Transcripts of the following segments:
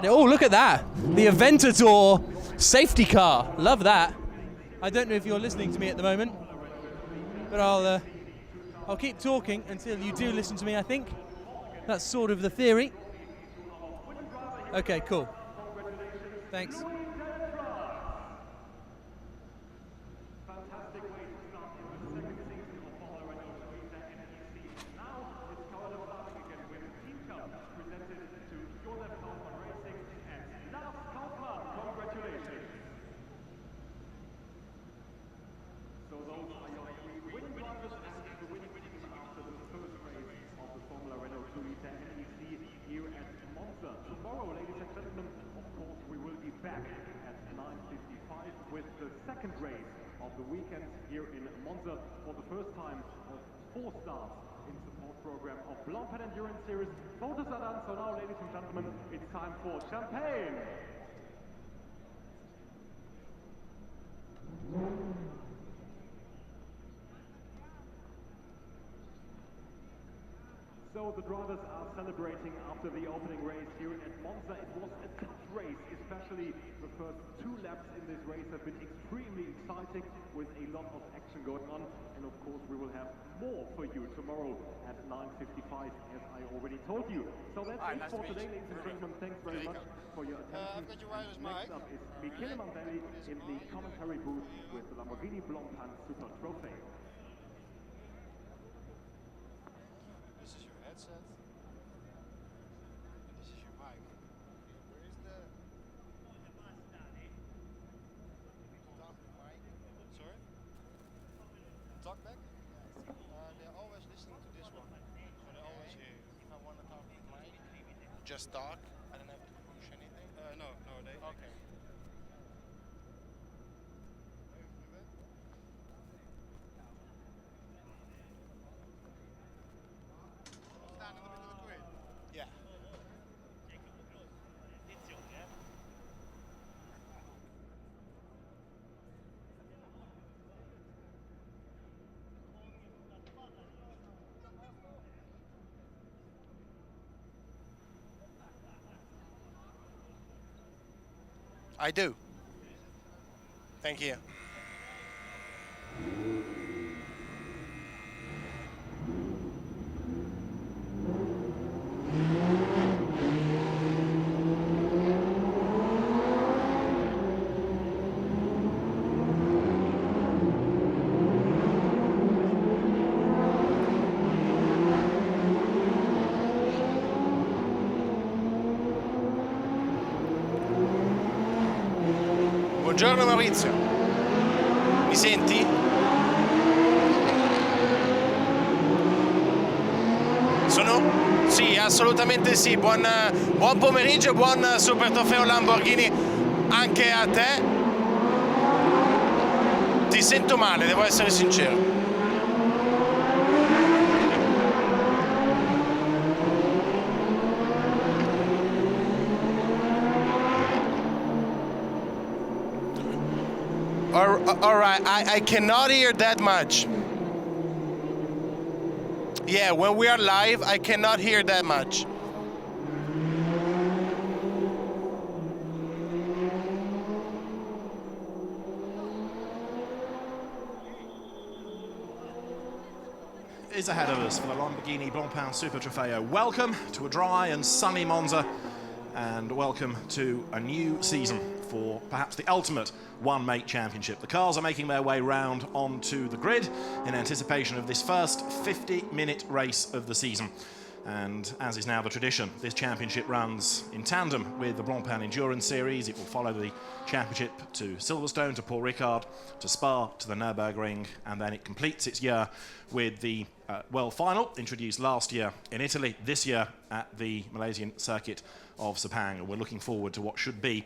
Oh, look at that. The Aventador safety car. Love that. I don't know if you're listening to me at the moment, but I'll keep talking until you do listen to me, I think. That's sort of the theory. Okay, cool. Thanks. Tomorrow, ladies and gentlemen, of course, we will be back at 9:55 with the second race of the weekend here in Monza for the first time of 4 starts in support program of Blancpain Endurance Series. Voters are done, so now, ladies and gentlemen, it's time for champagne. So the drivers are celebrating after the opening race here at Monza. It was a tough race, especially the first 2 laps in this race have been extremely exciting with a lot of action going on. And of course we will have more for you tomorrow at 9:55, as I already told you. So that's it for today, ladies and gentlemen. Thanks very much for your attention. Next up is Michele Mandelli in the commentary booth with the Lamborghini Blancpain Super Trophy. Headset. And this is your mic. Where is the talk mic? Sorry? Talk back? They're always listening to this one. So they always hear. If I want to talk with mic, just talk. I don't have to push anything. No, they okay. Yeah. I do. Thank you. Buongiorno Maurizio, mi senti? Sono? Sì, assolutamente sì, buon pomeriggio, buon Super Trofeo Lamborghini anche a te. Ti sento male, devo essere sincero. All right, I cannot hear that much. Yeah, when we are live, I cannot hear that much. Is ahead of us for the Lamborghini Blancpain Super Trofeo. Welcome to a dry and sunny Monza, and welcome to a new season for perhaps the ultimate one-make championship. The cars are making their way round onto the grid in anticipation of this first 50-minute race of the season. And as is now the tradition, this championship runs in tandem with the Blancpain Endurance Series. It will follow the championship to Silverstone, to Paul Ricard, to Spa, to the Nürburgring, and then it completes its year with the World Final, introduced last year in Italy, this year at the Malaysian circuit of Sepang. And we're looking forward to what should be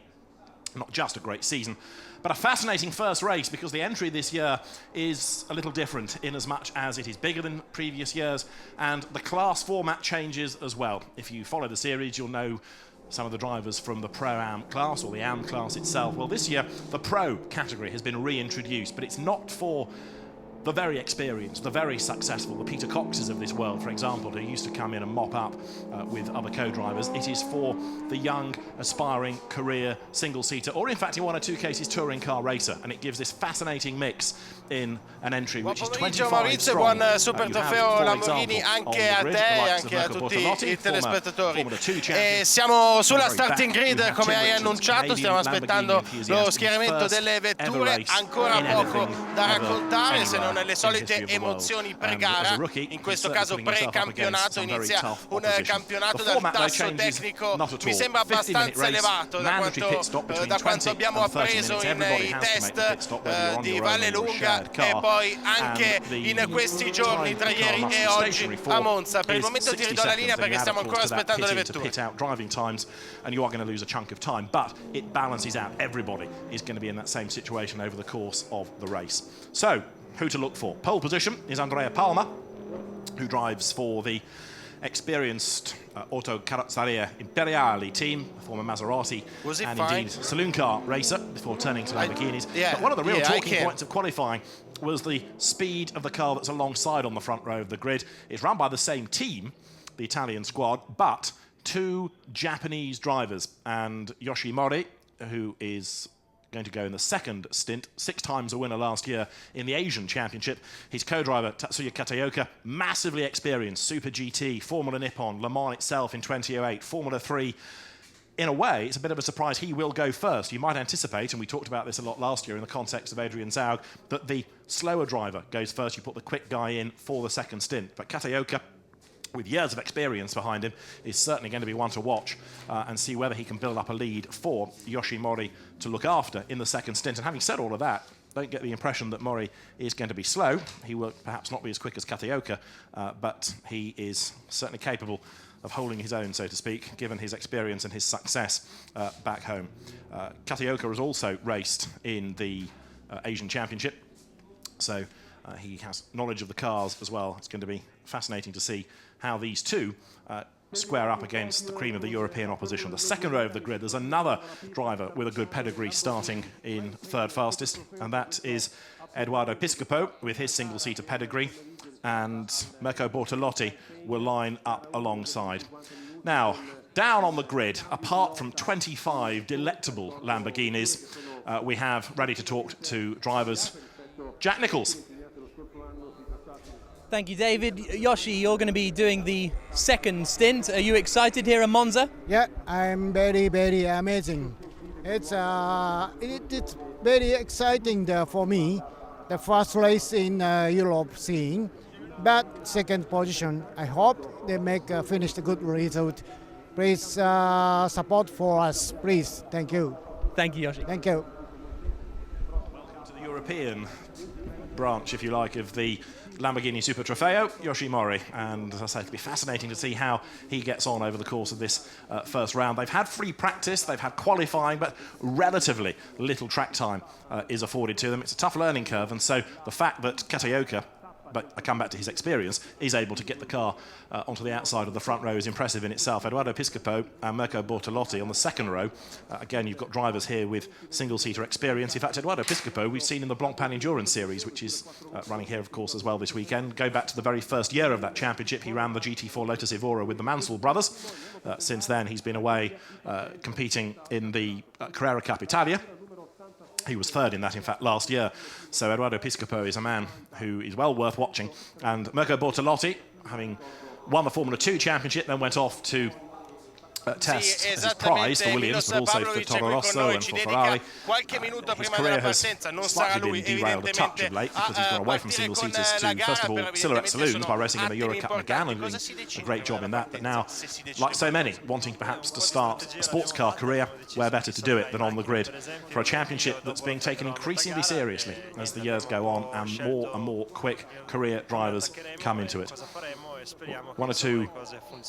not just a great season, but a fascinating first race, because the entry this year is a little different in as much as it is bigger than previous years, and the class format changes as well. If you follow the series, you'll know some of the drivers from the Pro-Am class, or the Am class itself. Well, this year, the Pro category has been reintroduced, but it's not for the very experienced, the very successful, the Peter Coxes of this world, for example, who used to come in and mop up with other co-drivers. It is for the young, aspiring career single-seater, or in fact in one or two cases touring car racer, and it gives this fascinating mix in an entry which is 25 Maurizio, strong. buon Super Trofeo Lamborghini anche a te e anche a tutti i telespettatori. Siamo sulla starting grid, come hai annunciato, stiamo aspettando lo schieramento delle vetture, ancora poco da raccontare se non le solite emozioni pre-gara. In questo caso pre-campionato, inizia un campionato dal tasso tecnico mi sembra abbastanza elevato da quanto abbiamo appreso nei test di Vallelunga e poi anche in questi giorni tra ieri e oggi a Monza. Per il momento ti ridò la linea perché stiamo ancora aspettando le vetture. Driving times, and you are going to lose a chunk of time, but it balances out. Everybody is going to be in that same situation over the course of the race. So, who to look for? Pole position is Andrea Palma, who drives for the experienced Auto Carrozzeria Imperiali team, former Maserati and indeed saloon car racer before turning to Lamborghinis. But one of the real talking points of qualifying was the speed of the car that's alongside on the front row of the grid. It's run by the same team, the Italian squad, but two Japanese drivers, and Yoshi Mori, who is going to go in the second stint, 6 times a winner last year in the Asian Championship. His co-driver, Tatsuya Kataoka, massively experienced, Super GT, Formula Nippon, Le Mans itself in 2008, Formula 3. In a way, it's a bit of a surprise he will go first. You might anticipate, and we talked about this a lot last year in the context of Adrian Zaug, that the slower driver goes first. You put the quick guy in for the second stint. But Kataoka, with years of experience behind him, is certainly going to be one to watch and see whether he can build up a lead for Yoshi Mori to look after in the second stint. And having said all of that, don't get the impression that Mori is going to be slow. He will perhaps not be as quick as Kataoka, but he is certainly capable of holding his own, so to speak, given his experience and his success back home. Kataoka has also raced in the Asian Championship, so he has knowledge of the cars as well. It's going to be fascinating to see how these two square up against the cream of the European opposition. The second row of the grid, there's another driver with a good pedigree starting in third fastest, and that is Edoardo Piscopo with his single-seater pedigree, and Mirko Bortolotti will line up alongside. Now, down on the grid, apart from 25 delectable Lamborghinis, we have ready to talk to drivers Jack Nicholls. Thank you, David. Yoshi, you're going to be doing the second stint. Are you excited here at Monza? Yeah, I'm very, very amazing. It's very exciting for me. The first race in Europe scene, but second position. I hope they make finish a good result. Please support for us, please. Thank you. Thank you, Yoshi. Thank you. Welcome to the European branch, if you like, of the Lamborghini Super Trofeo, Yoshi Mori, and as I say, it'll be fascinating to see how he gets on over the course of this first round. They've had free practice, they've had qualifying, but relatively little track time is afforded to them. It's a tough learning curve, and so the fact that Kataoka, but I come back to his experience, is able to get the car onto the outside of the front row is impressive in itself. Edoardo Piscopo and Mirko Bortolotti on the second row. Again, you've got drivers here with single-seater experience. In fact, Edoardo Piscopo we've seen in the Blancpain Endurance Series, which is running here, of course, as well this weekend. Go back to the very first year of that championship. He ran the GT4 Lotus Evora with the Mansell brothers. Since then, he's been away competing in the Carrera Cup Italia. He was third in that, in fact, last year. So Edoardo Piscopo is a man who is well worth watching. And Mirko Bortolotti, having won the Formula 2 championship, then went off to test his prize for Williams, but also for Toro Rosso and for Ferrari. His career has slightly been derailed a touch of late because he's gone away from single-seaters to, first of all, Silhouette Saloons by racing in the Eurocup Megane and doing a great job in that. But now, like so many, wanting perhaps to start a sports car career, where better to do it than on the grid for a championship that's being taken increasingly seriously as the years go on and more quick career drivers come into it. One or two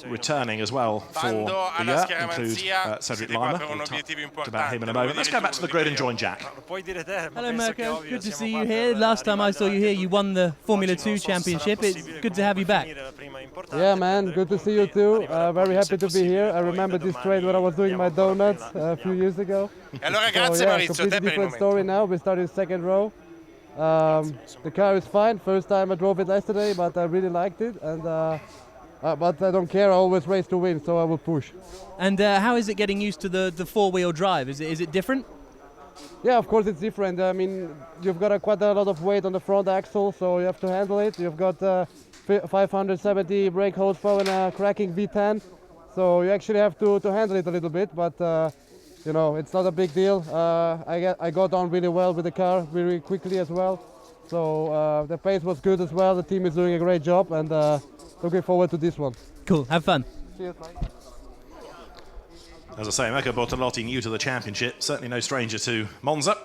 returning as well for the year include Cedric Lima. We'll talk about him in a moment. Let's go back to the grid and join Jack. Hello, Mirko. Good to see you here. Last time I saw you here, you won the Formula 2 championship. It's good to have you back. Yeah, man. Good to see you too. Very happy to be here. I remember this train when I was doing my donuts a few years ago. Allora, grazie so, yeah, Maurizio, completely different story now. We started second row. The car is fine. First time I drove it yesterday, but I really liked it. And but I don't care. I always race to win, so I will push. And how is it getting used to the four-wheel drive? Is it different? Yeah, of course it's different. I mean, you've got quite a lot of weight on the front axle, so you have to handle it. You've got 570 brake horsepower and a cracking V10, so you actually have to handle it a little bit. But you know, it's not a big deal. I got on really well with the car, very quickly as well. So the pace was good as well. The team is doing a great job, and looking forward to this one. Cool. Have fun. Cheers, mate. As I say, Mirko Bortolotti, new to the championship, certainly no stranger to Monza,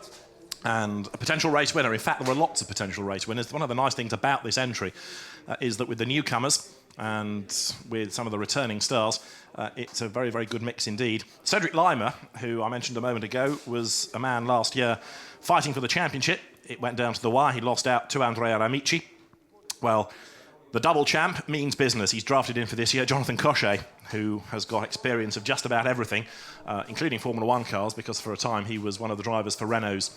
and a potential race winner. In fact, there are lots of potential race winners. One of the nice things about this entry is that with the newcomers and with some of the returning stars, it's a very, very good mix indeed. Cedric Lima, who I mentioned a moment ago, was a man last year fighting for the championship. It went down to the wire. He lost out to Andrea Amici. Well, the double champ means business. He's drafted in for this year Jonathan Cochet, who has got experience of just about everything, including Formula One cars, because for a time he was one of the drivers for Renault's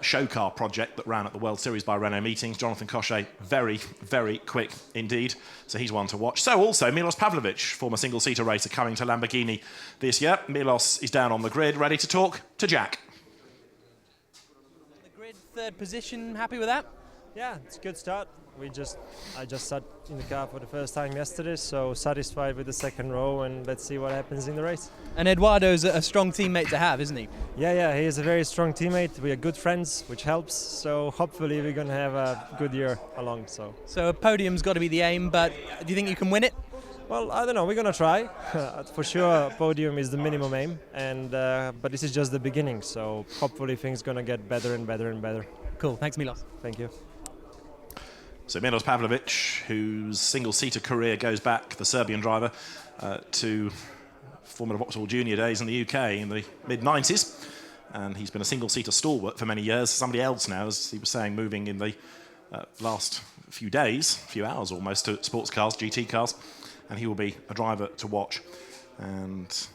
show car project that ran at the World Series by Renault meetings. Jonathan Cochet, very, very quick indeed. So he's one to watch. So also Milos Pavlovic, former single-seater racer coming to Lamborghini this year. Milos is down on the grid, ready to talk to Jack. The grid, third position, happy with that? Yeah, it's a good start. I just sat in the car for the first time yesterday, so satisfied with the second row, and let's see what happens in the race. And Eduardo's a strong teammate to have, isn't he? Yeah, he is a very strong teammate. We are good friends, which helps. So hopefully we're going to have a good year along. So a podium's got to be the aim, but do you think you can win it? Well, I don't know. We're going to try. For sure, podium is the minimum aim, and but this is just the beginning. So hopefully things going to get better and better and better. Cool. Thanks, Milos. Thank you. So Milos Pavlovic, whose single-seater career goes back, the Serbian driver, to Formula Vauxhall Junior days in the UK in the mid-90s. And he's been a single-seater stalwart for many years. Somebody else now, as he was saying, moving in the last few days, few hours almost, to sports cars, GT cars. And he will be a driver to watch. And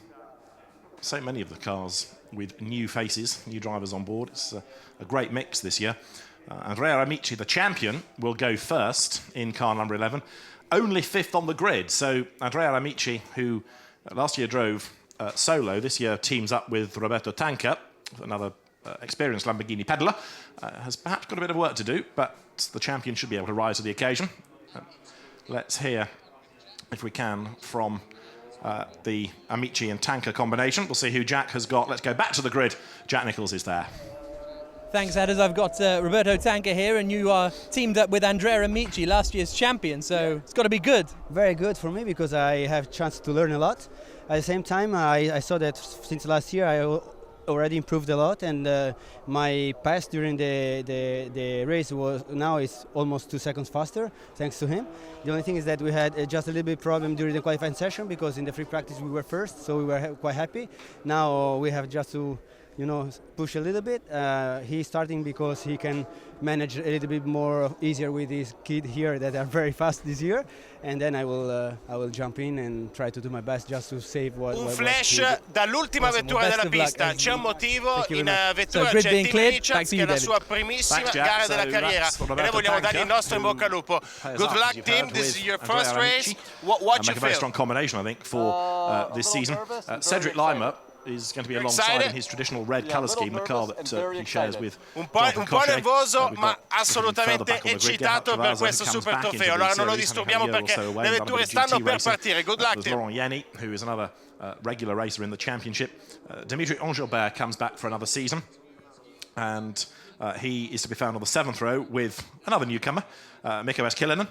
so many of the cars with new faces, new drivers on board. It's a great mix this year. Andrea Amici, the champion, will go first in car number 11, only fifth on the grid. So Andrea Amici, who last year drove solo, this year teams up with Roberto Tanca, another experienced Lamborghini peddler, has perhaps got a bit of work to do, but the champion should be able to rise to the occasion. Let's hear, if we can, from the Amici and Tanca combination. We'll see who Jack has got. Let's go back to the grid. Jack Nicholls is there. Thanks, Adders. I've got Roberto Tanca here, and you are teamed up with Andrea Amici, last year's champion, so it's got to be good. Very good for me, because I have a chance to learn a lot. At the same time, I saw that since last year I already improved a lot, and my pace during the race is almost 2 seconds faster, thanks to him. The only thing is that we had just a little bit problem during the qualifying session, because in the free practice we were first, so we were quite happy. Now we have just to push a little bit. He's starting because he can manage a little bit more easier with his kid here that are very fast this year, and then I will jump in and try to do my best just to save what. Un flash dall'ultima vettura della pista. C'è un motivo in vettura, c'è il team Richards che è la sua primissima gara della carriera, e noi vogliamo dargli il nostro in bocca al lupo. Good luck, team. This is your first race. What you feel? A very strong combination, I think, for this season. Cedric Lima is going to be alongside in his traditional red colour scheme, the car that he shares with un po' nervoso, ma assolutamente eccitato per questo super trofeo. Allora non lo disturbiamo perché le vetture stanno per partire. Good luck, Laurent Yenny, who is another regular racer in the championship. Dimitri Engelbert comes back for another season, and he is to be found on the 7th row with another newcomer, Mikko Eskilinen.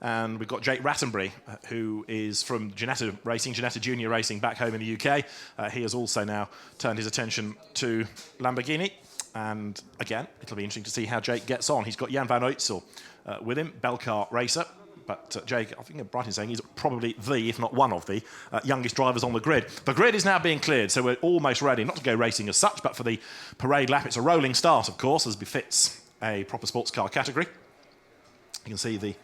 And we've got Jake Rattenbury, who is from Ginetta Racing, Ginetta Junior Racing back home in the UK. He has also now turned his attention to Lamborghini. And again, it'll be interesting to see how Jake gets on. He's got Jan van Uytsel with him, Belcar racer. But Jake, I think I'm right in saying he's probably the, if not one of the, youngest drivers on the grid. The grid is now being cleared, so we're almost ready, not to go racing as such, but for the parade lap. It's a rolling start, of course, as befits a proper sports car category. You can see the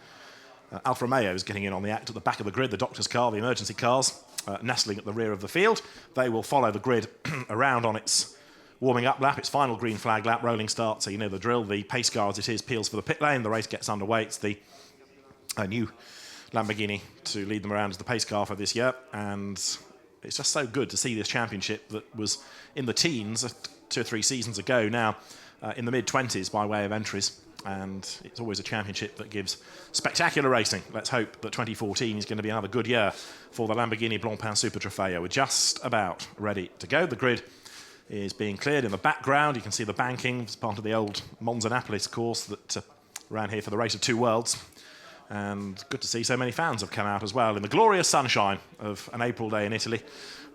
Alfa Romeo is getting in on the act at the back of the grid, the doctor's car, the emergency cars, nestling at the rear of the field. They will follow the grid around on its warming up lap, its final green flag lap, rolling start, so you know the drill. The pace car, as it is, peels for the pit lane. The race gets underway. It's the new Lamborghini to lead them around as the pace car for this year. And it's just so good to see this championship that was in the teens 2 or 3 seasons ago, now in the mid-20s by way of entries. And it's always a championship that gives spectacular racing. Let's hope that 2014 is going to be another good year for the Lamborghini Blancpain Super Trofeo. We're just about ready to go. The grid is being cleared in the background. You can see the banking as part of the old Monza Napoli course that ran here for the Race of Two Worlds. And good to see so many fans have come out as well in the glorious sunshine of an April day in Italy,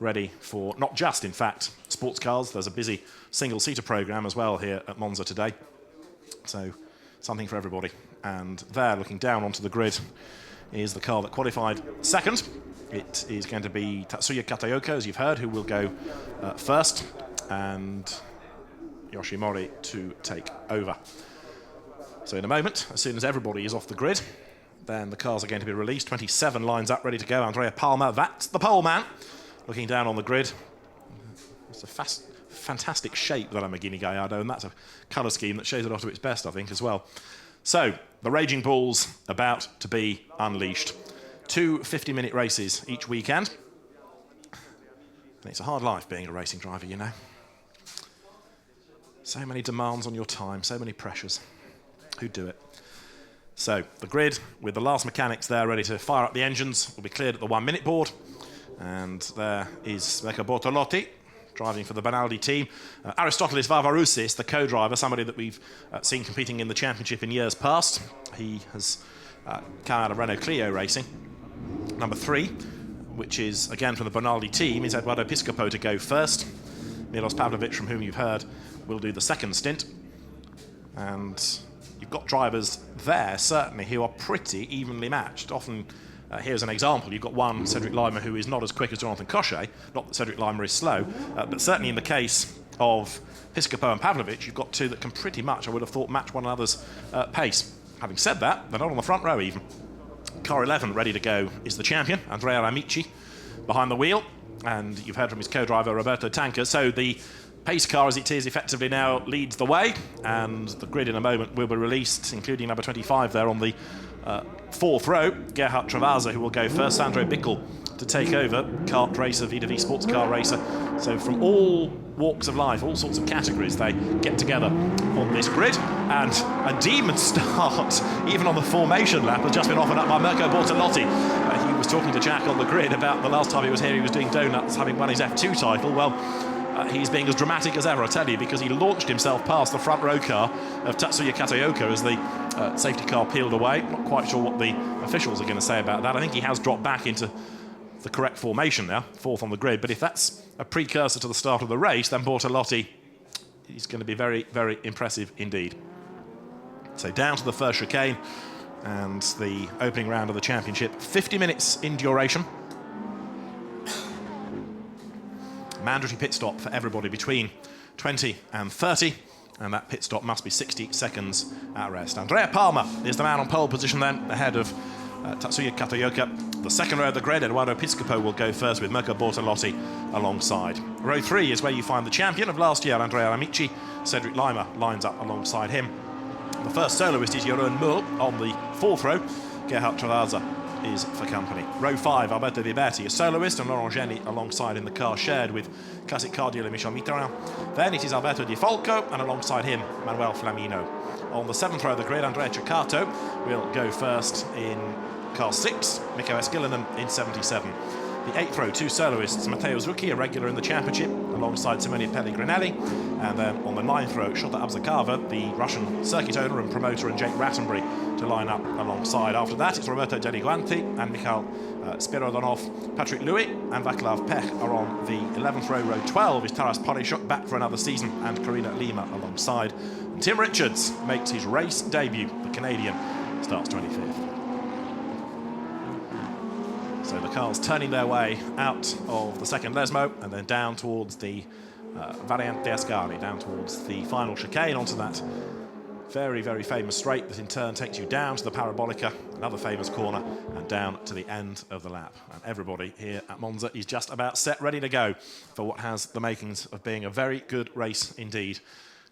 ready for not just, in fact, sports cars. There's a busy single-seater programme as well here at Monza today. So something for everybody. And there, looking down onto the grid, is the car that qualified second. It is going to be Tatsuya Katayoko, as you've heard, who will go first, and Yoshimori to take over. So in a moment, as soon as everybody is off the grid, then the cars are going to be released. 27 lines up, ready to go. Andrea Palma, that's the pole man, looking down on the grid. It's a fantastic shape, the Lamborghini Gallardo, and that's a colour scheme that shows it off to its best, I think, as well. So, the Raging Bull's about to be unleashed. 2 50-minute races each weekend. And it's a hard life being a racing driver, you know. So many demands on your time, so many pressures. Who'd do it? So, the grid, with the last mechanics there ready to fire up the engines, will be cleared at the 1-minute board. And there is Pecco Bortolotti, driving for the Benaldi team. Aristotelis Varvaroussis, the co-driver, somebody that we've seen competing in the championship in years past. He has come out of Renault Clio Racing. Number 3, which is, again, from the Benaldi team, is Edoardo Piscopo to go first. Milos Pavlovic, from whom you've heard, will do the second stint. And you've got drivers there, certainly, who are pretty evenly matched. Often, here's an example. You've got one, Cedric Lima, who is not as quick as Jonathan Cochet. Not that Cedric Lima is slow, but certainly in the case of Piscopo and Pavlovic, you've got 2 that can pretty much, I would have thought, match one another's pace. Having said that, they're not on the front row even. Car 11 ready to go is the champion, Andrea Amici, behind the wheel. And you've heard from his co-driver, Roberto Tanca. So the pace car, as it is, effectively now leads the way. And the grid in a moment will be released, including number 25 there on the 4th row, Gerhard Travasa, who will go first. Sandro Bickel to take over, kart racer, VW sports car racer. So from all walks of life, all sorts of categories, they get together on this grid. And a demon start, even on the formation lap, has just been offered up by Mirko Bortolotti. He was talking to Jack on the grid about the last time he was here, he was doing donuts, having won his F2 title. Well, he's being as dramatic as ever, I tell you, because he launched himself past the front row car of Tatsuya Katayoko as the safety car peeled away. Not quite sure what the officials are going to say about that. I think he has dropped back into the correct formation now, 4th on the grid. But if that's a precursor to the start of the race, then Bortolotti is going to be very, very impressive indeed. So down to the first chicane and the opening round of the championship. 50 minutes in duration. Mandatory pit stop for everybody between 20 and 30, and that pit stop must be 60 seconds at rest. Andrea Palma is the man on pole position then, ahead of Tatsuya Katayoko. The second row of the grid, Edoardo Piscopo will go first with Mirko Bortolotti alongside. Row 3 is where you find the champion of last year, Andrea Amici. Cedric Lima lines up alongside him. The first soloist is Jeroen Mul on the 4th row. Gerhard Travasa is for company. Row 5, Alberto Viberti, a soloist, and Laurent Geny alongside in the car shared with classic car dealer Michel Mitterrand. Then it is Alberto Di Folco, and alongside him, Manuel Flamino. On the 7th row of the grid, Andrea Ceccato will go first in car 6, Mikko Eskelinen in 77. The 8th row, 2 soloists, Matteo Zucchi, a regular in the championship, alongside Simone Pellegrinelli. And then on the 9th row, Shota Abzakava, the Russian circuit owner and promoter, and Jake Rattenbury to line up alongside. After that, it's Roberto Deliguanti and Mikhail Spirodonov. Patrick Louis and Vaclav Pech are on the 11th row. Row 12 is Taras Polishuk back for another season, and Karina Lima alongside. And Tim Richards makes his race debut. The Canadian starts 25th. So the cars turning their way out of the second Lesmo and then down towards the Variante Ascari, down towards the final chicane onto that very, very famous straight that in turn takes you down to the Parabolica, another famous corner, and down to the end of the lap. And everybody here at Monza is just about set, ready to go for what has the makings of being a very good race indeed.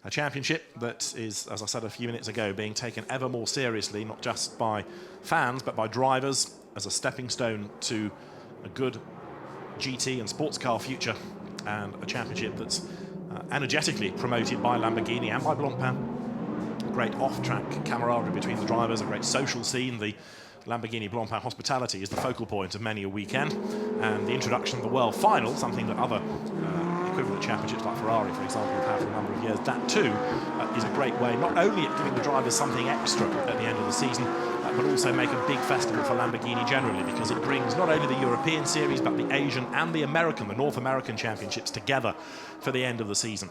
A championship that is, as I said a few minutes ago, being taken ever more seriously, not just by fans, but by drivers, as a stepping stone to a good GT and sports car future, and a championship that's energetically promoted by Lamborghini and by Blancpain. Great off-track camaraderie between the drivers, a great social scene. The Lamborghini Blancpain hospitality is the focal point of many a weekend, and the introduction of the World Final, something that other equivalent championships like Ferrari, for example, have had for a number of years. That too is a great way, not only at giving the drivers something extra at the end of the season, but also make a big festival for Lamborghini generally, because it brings not only the European Series, but the Asian and the American, the North American championships together for the end of the season.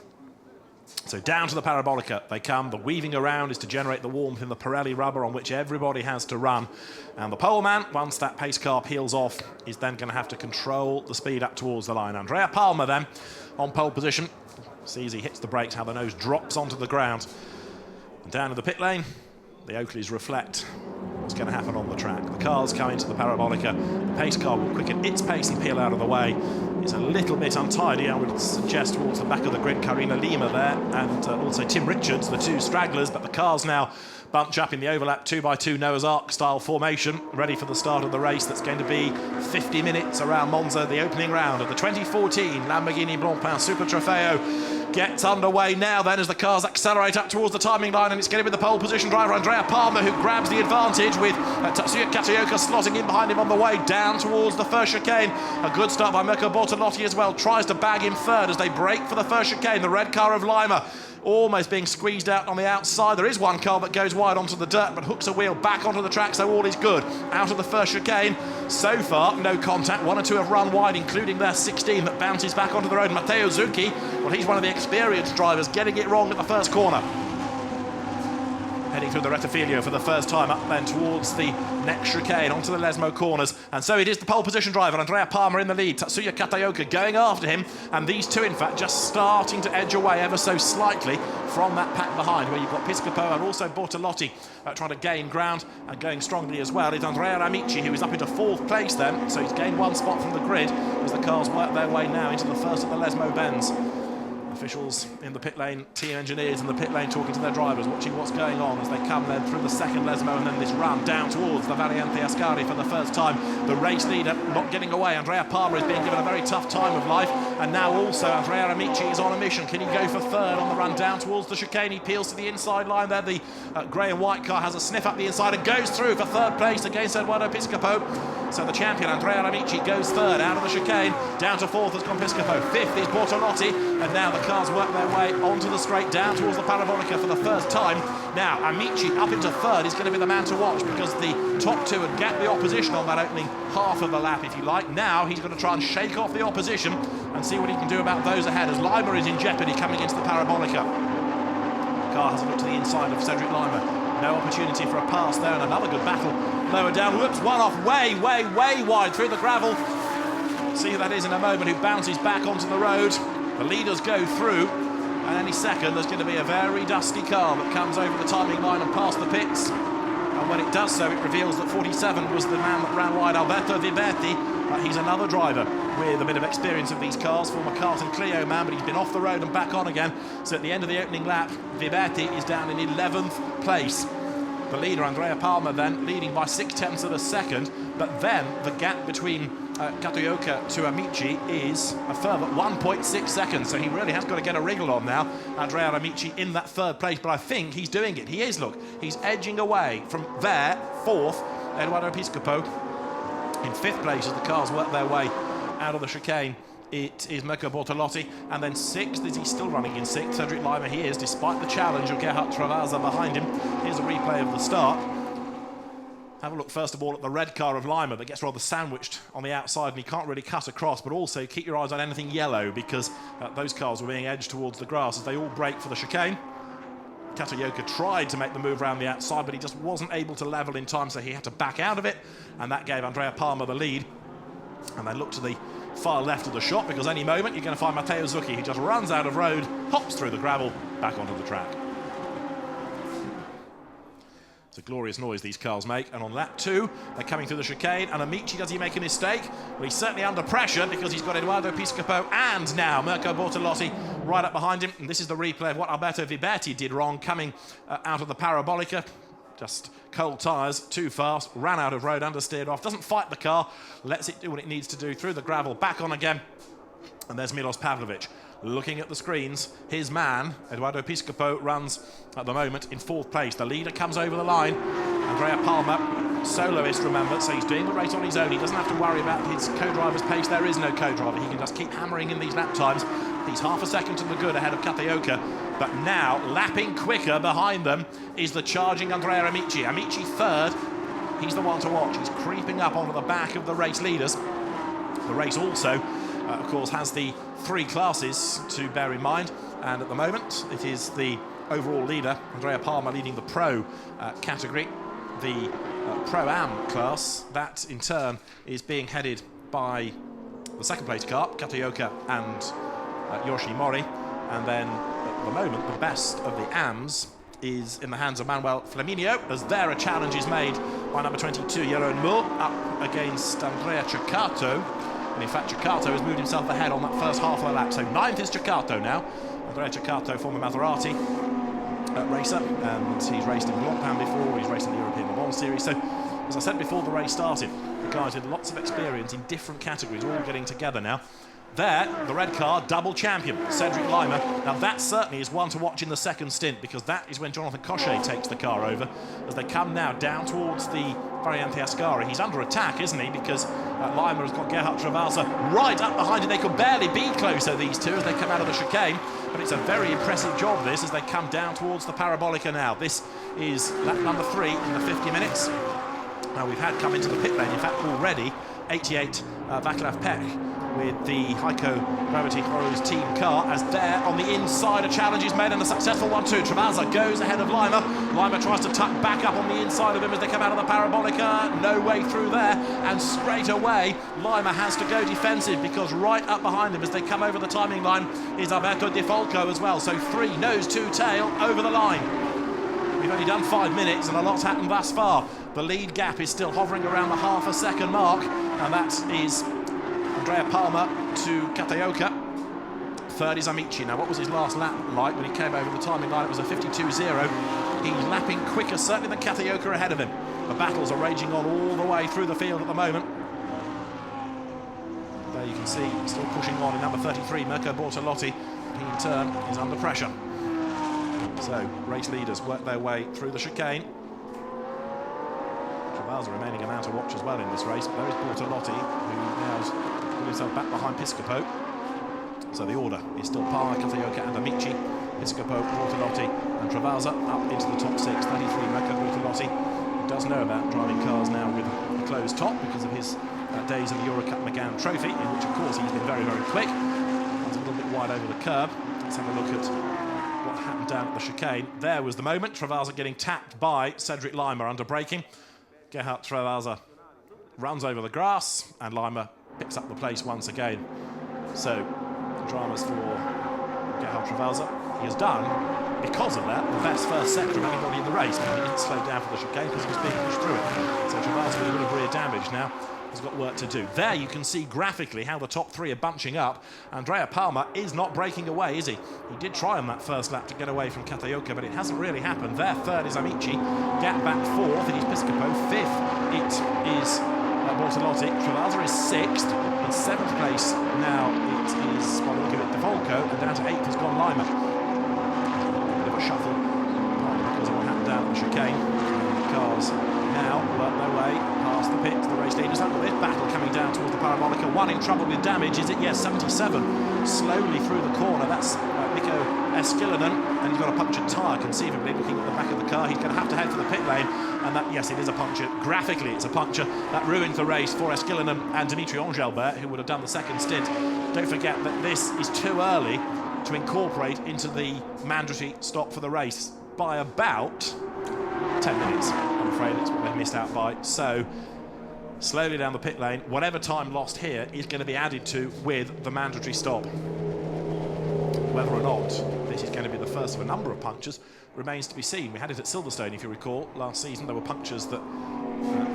So down to the Parabolica they come. The weaving around is to generate the warmth in the Pirelli rubber on which everybody has to run. And the poleman, once that pace car peels off, is then going to have to control the speed up towards the line. Andrea Palmer then on pole position. See as he hits the brakes how the nose drops onto the ground. And down to the pit lane, the Oakleys reflect what's going to happen on the track. The cars come into the Parabolica. The pace car will quicken its pace and peel out of the way. It's a little bit untidy, I would suggest, towards the back of the grid. Karina Lima there, and also Tim Richards, the two stragglers. But the cars now bunch up in the overlap 2x2 Noah's Ark style formation, ready for the start of the race that's going to be 50 minutes around Monza. The opening round of the 2014 Lamborghini Blancpain Super Trofeo gets underway now then as the cars accelerate up towards the timing line, and it's going to be the pole position driver Andrea Palmer who grabs the advantage, with Tatsuya Kataoka slotting in behind him on the way down towards the first chicane. A good start by Mirko Bortolotti as well, tries to bag him third as they break for the first chicane. The red car of Lima almost being squeezed out on the outside. There is one car that goes wide onto the dirt but hooks a wheel back onto the track, so all is good. Out of the first chicane, so far no contact. One or two have run wide, including their 16 that bounces back onto the road. Matteo Zucchi, well, he's one of the experienced drivers, getting it wrong at the first corner. Heading through the Rettifilo for the first time, up then towards the next chicane, onto the Lesmo corners. And so it is the pole position driver, Andrea Palmer in the lead. Tatsuya Kataoka going after him. And these two, in fact, just starting to edge away ever so slightly from that pack behind, where you've got Piscopo and also Bortolotti trying to gain ground, and going strongly as well. It's Andrea Amici, who is up into fourth place then. So he's gained one spot from the grid as the cars work their way now into the first of the Lesmo Benz. Officials in the pit lane, team engineers in the pit lane talking to their drivers, watching what's going on as they come then through the second Lesmo and then this run down towards the Variante Ascari for the first time. The race leader not getting away. Andrea Palmer is being given a very tough time of life, and now also Andrea Amici is on a mission. Can he go for third on the run down towards the chicane? He peels to the inside line there. The grey and white car has a sniff up the inside and goes through for third place against Eduardo Piscopo. So the champion Andrea Amici goes third out of the chicane. Down to fourth has gone Piscopo. Fifth is Bortolotti, and now the cars work their way onto the straight down towards the Parabolica for the first time. Now Amici up into third is going to be the man to watch, because the top two had gapped the opposition on that opening half of the lap, if you like. Now he's going to try and shake off the opposition and see what he can do about those ahead, as Lima is in jeopardy coming into the Parabolica. The car has a look to the inside of Cedric Lima. No opportunity for a pass there, and another good battle lower down. Whoops, one off way wide through the gravel. See who that is in a moment, who bounces back onto the road. The leaders go through, and any second there's going to be a very dusty car that comes over the timing line and past the pits. And when it does so, it reveals that 47 was the man that ran wide, Alberto Viberti. He's another driver with a bit of experience of these cars, former Carlton Clio man, but he's been off the road and back on again. So at the end of the opening lap, Viberti is down in 11th place. The leader, Andrea Palmer, then leading by 0.6 of a second, but then the gap between Kataoka to Amici is a further 1.6 seconds, so he really has got to get a wriggle on now. Andrea Amici in that third place, but I think he's doing it. He is, look, he's edging away from there, fourth, Eduardo Piscopo. In fifth place as the cars work their way out of the chicane, it is Mirko Bortolotti, and then sixth, is he still running in sixth? Cedric Lima, he is, despite the challenge of Gerhard Travasa behind him. Here's a replay of the start. Have a look first of all at the red car of Lima that gets rather sandwiched on the outside, and he can't really cut across, but also keep your eyes on anything yellow, because those cars were being edged towards the grass as they all break for the chicane. Kataoka tried to make the move around the outside, but he just wasn't able to level in time, so he had to back out of it, and that gave Andrea Palmer the lead. And they look to the far left of the shot, because any moment you're going to find Matteo Zucchi. He just runs out of road, hops through the gravel, back onto the track. It's a glorious noise these cars make, and on lap 2, they're coming through the chicane, and Amici, does he make a mistake? Well, he's certainly under pressure because he's got Edoardo Piscopo and now Mirko Bortolotti right up behind him, and this is the replay of what Alberto Viberti did wrong coming out of the Parabolica. Just cold tyres, too fast, ran out of road, understeered off, doesn't fight the car, lets it do what it needs to do through the gravel, back on again, and there's Milos Pavlovic. Looking at the screens, his man, Edoardo Piscopo, runs at the moment in 4th place. The leader comes over the line. Andrea Palmer, soloist, remember, so he's doing the race on his own. He doesn't have to worry about his co-driver's pace. There is no co-driver. He can just keep hammering in these lap times. He's half a second to the good ahead of Kataoka. But now, lapping quicker behind them, is the charging Andrea Amici. Amici 3rd. He's the one to watch. He's creeping up onto the back of the race leaders. The race also, of course, has the 3 classes to bear in mind, and at the moment it is the overall leader, Andrea Palmer, leading the Pro category. The Pro-Am class, that in turn is being headed by the 2nd place car, Kataoka and Yoshi Mori, and then at the moment the best of the AMs is in the hands of Manuel Flaminio, as there a challenge is made by number 22, Jeroen Mul, up against Andrea Ceccato. And in fact, Ceccato has moved himself ahead on that first half of the lap. So 9th is Ceccato now. Andrea Ceccato, former Maserati racer, and he's raced in Blancpain before, he's raced in the European Le Mans Series. So, as I said before the race started, the guys with lots of experience in different categories all getting together now. There, the red car, double champion, Cedric Lima. Now that certainly is one to watch in the 2nd stint, because that is when Jonathan Cochet takes the car over, as they come now down towards the Variante Ascari. He's under attack, isn't he, because Lima has got Gerhard Travasa right up behind him. They could barely be closer, these two, as they come out of the chicane, but it's a very impressive job, this, as they come down towards the Parabolica now. This is lap number 3 in the 50 minutes. Now we've had come into the pit lane, in fact, already, 88 Václav Peck with the Heiko Gravity Horrors team car, as there on the inside a challenge is made, and a successful one too. Travasa goes ahead of Lima. Lima tries to tuck back up on the inside of him as they come out of the Parabolica. No way through there, and straight away Lima has to go defensive, because right up behind him as they come over the timing line is Alberto De Falco as well. So 3 nose, 2 tail over the line. We've only done 5 minutes and a lot's happened thus far. The lead gap is still hovering around the half a second mark, and that is Andrea Palmer to Kataoka. 3rd is Amici. Now, what was his last lap like when he came over the timing line? It was a 52.0. He's lapping quicker, certainly, than Kataoka ahead of him. The battles are raging on all the way through the field at the moment. There you can see, still pushing on in number 33, Mirko Bortolotti. He, in turn, is under pressure. So, race leaders work their way through the chicane. Travasa remaining a man to watch as well in this race. There is Bortolotti, who now has put himself back behind Piscopo. So the order is still Palmer, Kataoka and Amici. Piscopo, Bortolotti and Travasa up into the top 6. 33, Mirko Bortolotti, who does know about driving cars now with a closed top because of his days in the Eurocup Megane Trophy, in which, of course, he's been very, very quick. That's a little bit wide over the curb. Let's have a look at what happened down at the chicane. There was the moment. Travasa getting tapped by Cedric Lima under braking. Gerhard Travasa runs over the grass, and Lima picks up the place once again. So, dramas for Gerhard Travasa. He has done, because of that, the best first sector of anybody in the race. He didn't slow down for the chicane because he was being pushed through it. So Travasa, with a bit of rear damage now, has got work to do. There you can see graphically how the top 3 are bunching up. Andrea Palmer is not breaking away, is he? He did try on that first lap to get away from Kataoka, but it hasn't really happened. There, 3rd is Amici. Gap back 4th, it is Piscopo. 5th, it is Bortolotti. Travasa is 6th. In 7th place now it is, by the look of it, De Falco, and down to 8th has gone Lima. A bit of a shuffle, partly because of what happened down at the chicane. The cars now work their way past the pits, the race leaders. Look at this battle coming down towards the Parabolica. One in trouble with damage, is it? Yes, 77. Slowly through the corner, that's Mikko Esquilinen, and he's got a punctured tyre, conceivably, looking at the back of the car. He's going to have to head for the pit lane, and that, yes, it is a puncture. Graphically, it's a puncture. That ruined the race for Esquilinen and Dimitri Engelbert, who would have done the 2nd stint. Don't forget that this is too early to incorporate into the mandatory stop for the race by about 10 minutes. I'm afraid that's what they missed out by. So, slowly down the pit lane, whatever time lost here is going to be added to with the mandatory stop. whether or not this is going to be the first of a number of punctures remains to be seen. We had it at Silverstone, if you recall, last season. There were punctures that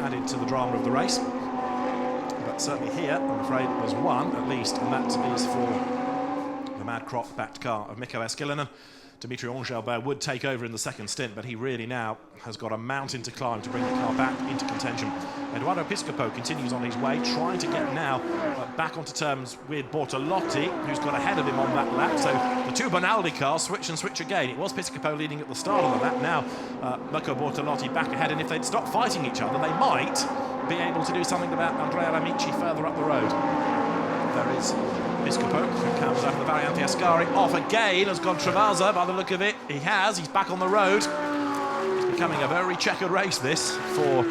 added to the drama of the race. But certainly here, I'm afraid, there's one at least, and that is for the Mad Croc-backed car of Mikko Eskelinen. Dimitri Engelbert would take over in the second stint, but he really now has got a mountain to climb to bring the car back into contention. Edoardo Piscopo continues on his way, trying to get now back onto terms with Bortolotti, who's got ahead of him on that lap. So the two Bonaldi cars switch and switch again. It was Piscopo leading at the start of the lap. Now Mirko Bortolotti back ahead, and if they'd stop fighting each other, they might be able to do something about Andrea Amici further up the road. There is Piscopo, who comes out of the Variante Ascari. Off again has gone Travasa, by the look of it. He has, he's back on the road. It's becoming a very checkered race, this, for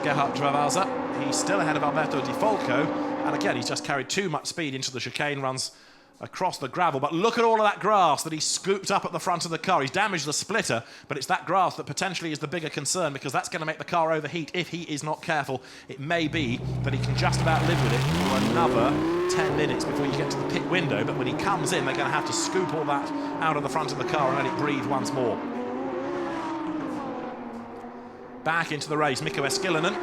Gerhard Travasa. He's still ahead of Alberto Di Folco, and again, he's just carried too much speed into the chicane, runs across the gravel. But look at all of that grass that he's scooped up at the front of the car. He's damaged the splitter, but it's that grass that potentially is the bigger concern, because that's going to make the car overheat if he is not careful. It may be that he can just about live with it for another 10 minutes before you get to the pit window, but when he comes in, they're going to have to scoop all that out of the front of the car and let it breathe once more. Back into the race, Mikko Eskelinen,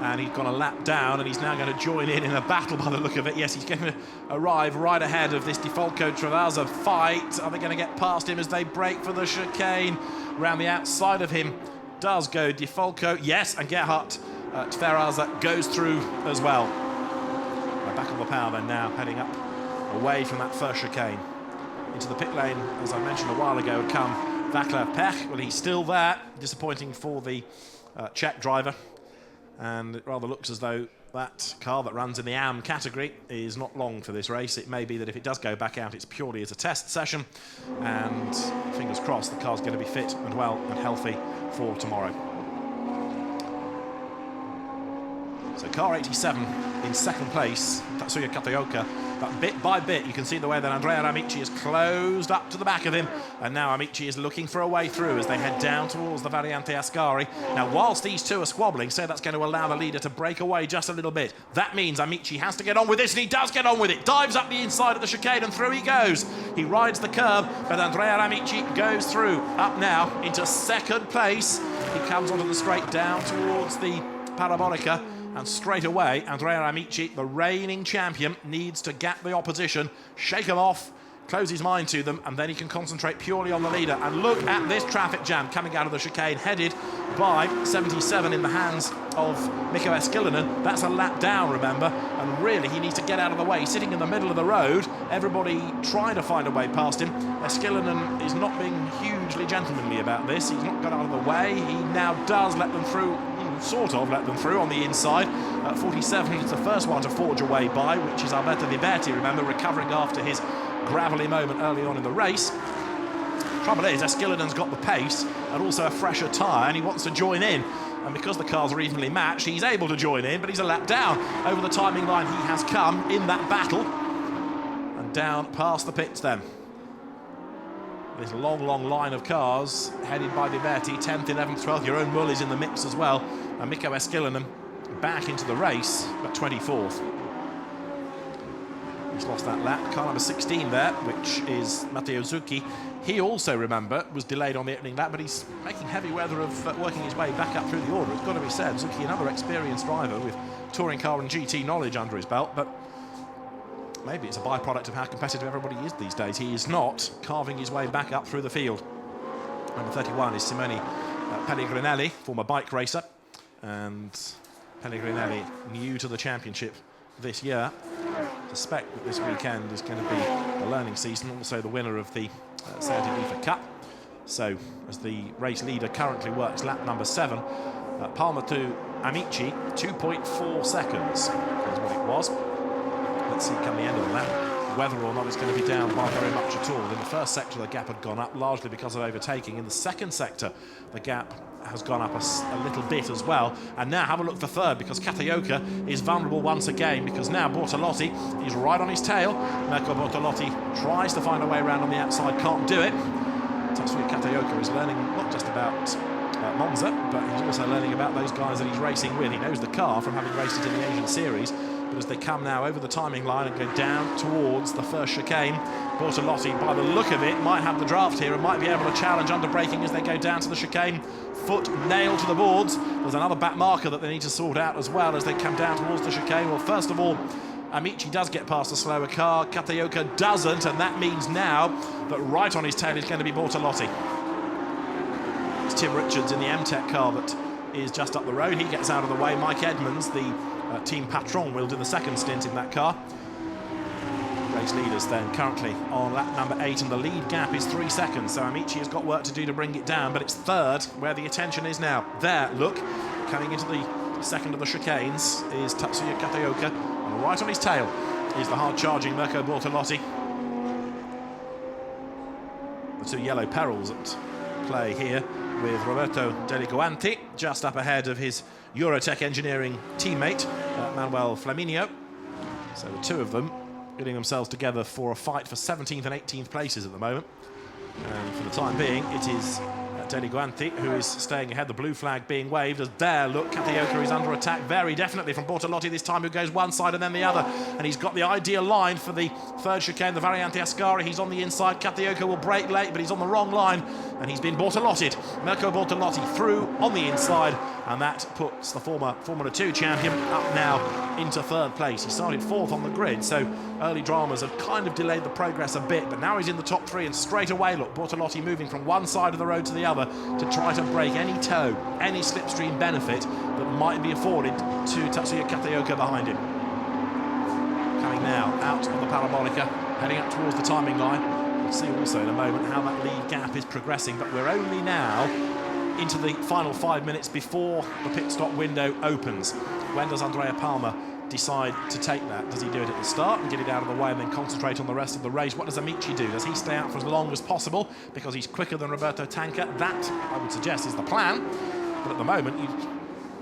and he's gone a lap down, and he's now going to join in a battle by the look of it. Yes, he's going to arrive right ahead of this Di Folco-Travasa fight. Are they going to get past him as they break for the chicane? Round the outside of him does go Di Folco, yes, and Gerhard Travasa goes through as well. We're back on the power then now, heading up away from that first chicane. Into the pit lane, as I mentioned a while ago, had come Vaclav Pech. Well, he's still there, disappointing for the Czech driver. And it rather looks as though that car that runs in the AM category is not long for this race. It may be that if it does go back out, it's purely as a test session, and fingers crossed the car's going to be fit and well and healthy for tomorrow. So car 87 in second place, Tatsuya Kataoka. But bit by bit, you can see the way that Andrea Amici is closed up to the back of him, and now Amici is looking for a way through as they head down towards the Variante Ascari. Now, whilst these two are squabbling, so that's going to allow the leader to break away just a little bit. That means Amici has to get on with this, and he does get on with it. Dives up the inside of the chicane, and through he goes. He rides the curb, but Andrea Amici goes through. Up now into second place. He comes onto the straight down towards the Parabolica. And straight away, Andrea Amici, the reigning champion, needs to gap the opposition, shake them off, close his mind to them, and then he can concentrate purely on the leader. And look at this traffic jam coming out of the chicane, headed by 77 in the hands of Mikko Eskelinen. That's a lap down, remember, and really he needs to get out of the way. He's sitting in the middle of the road, everybody trying to find a way past him. Eskelinen is not being hugely gentlemanly about this. He's not got out of the way. He now does let them through, sort of let them through on the inside. 47 is the first one to forge a way by, which is Alberto Viberti, remember, recovering after his gravelly moment early on in the race. Trouble is, Eskelinen's got the pace and also a fresher tyre, and he wants to join in. And because the cars are evenly matched, he's able to join in, but he's a lap down. Over the timing line he has come in that battle, and down past the pits then. This long, long line of cars headed by Viberti, 10th, 11th, 12th. Jeroen Mull is in the mix as well. And Mikko Eskelinen back into the race, but 24th. He's lost that lap. Car number 16 there, which is Matteo Zucchi. He also, remember, was delayed on the opening lap, but he's making heavy weather of working his way back up through the order. It's got to be said, Zucchi, another experienced driver with touring car and GT knowledge under his belt, but maybe it's a byproduct of how competitive everybody is these days. He is not carving his way back up through the field. Number 31 is Simone Pellegrinelli, former bike racer, and Pellegrinelli new to the championship this year. I suspect that this weekend is going to be a learning season, also the winner of the Seat Ibiza Cup. So, as the race leader currently works lap number 7, Palmer to Amici, 2.4 seconds is what it was. Let's see come the end of the lap whether or not it's going to be down by very much at all. In the first sector the gap had gone up largely because of overtaking. In the second sector the gap has gone up a little bit as well. And now have a look for third, because Kataoka is vulnerable once again, because now Bortolotti is right on his tail. Mirko Bortolotti tries to find a way around on the outside, can't do it. Tatsuya Kataoka is learning not just about Monza, but he's also learning about those guys that he's racing with. He knows the car from having raced it in the Asian Series, But as they come now over the timing line and go down towards the first chicane, Bortolotti, by the look of it, might have the draft here and might be able to challenge under braking as they go down to the chicane. Foot nailed to the boards. There's another back marker that they need to sort out as well as they come down towards the chicane. Well, first of all, Amici does get past the slower car, Kataoka doesn't, and that means now that right on his tail is going to be Bortolotti. It's Tim Richards in the M-Tech car that is just up the road. He gets out of the way. Mike Edmonds, the team patron, will do the second stint in that car. Race leaders then currently on lap number 8, and the lead gap is 3 seconds, so Amici has got work to do to bring it down, but it's third where the attention is now. There, look, coming into the second of the chicanes is Tatsuya Kataoka, and right on his tail is the hard-charging Mirko Bortolotti. The two yellow perils at play here, with Roberto Deligoanti just up ahead of his Eurotech Engineering teammate, Manuel Flaminio. So the two of them getting themselves together for a fight for 17th and 18th places at the moment. And for the time being, it is Deligoanti who is staying ahead, the blue flag being waved as there, look, Kataoka is under attack very definitely from Bortolotti this time, who goes one side and then the other, and he's got the ideal line for the third chicane, the Variante Ascari. He's on the inside, Kataoka will brake late, but he's on the wrong line, and he's been Bortolotti'd. Mirko Bortolotti through on the inside, and that puts the former Formula 2 champion up now into third place. He started fourth on the grid, so early dramas have kind of delayed the progress a bit, but now he's in the top 3, and straight away, look, Bortolotti moving from one side of the road to the other to try to break any tow, any slipstream benefit that might be afforded to Tatsuya Kataoka behind him. Coming now out of the Parabolica, heading up towards the timing line. We'll see also in a moment how that lead gap is progressing, but we're only now into the final 5 minutes before the pit stop window opens. When does Andrea Palmer decide to take that? Does he do it at the start and get it out of the way and then concentrate on the rest of the race? What does Amici do? Does he stay out for as long as possible because he's quicker than Roberto Tanca? That, I would suggest, is the plan. But at the moment, you've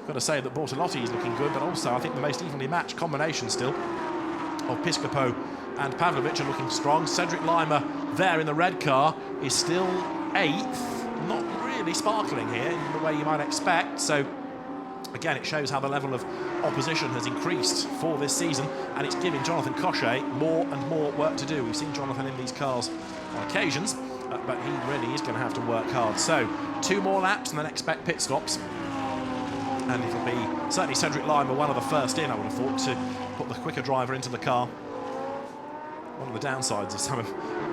got to say that Bortolotti is looking good, but also I think the most evenly matched combination still of Piscopo and Pavlovic are looking strong. Cedric Lima there in the red car is still 8th, not really sparkling here in the way you might expect. So again, it shows how the level of opposition has increased for this season, and it's giving Jonathan Cochet more and more work to do. We've seen Jonathan in these cars on occasions, but he really is going to have to work hard. So 2 more laps and then expect pit stops, and it'll be certainly Cedric Lima, one of the first in, I would have thought, to put the quicker driver into the car. One of the downsides of some of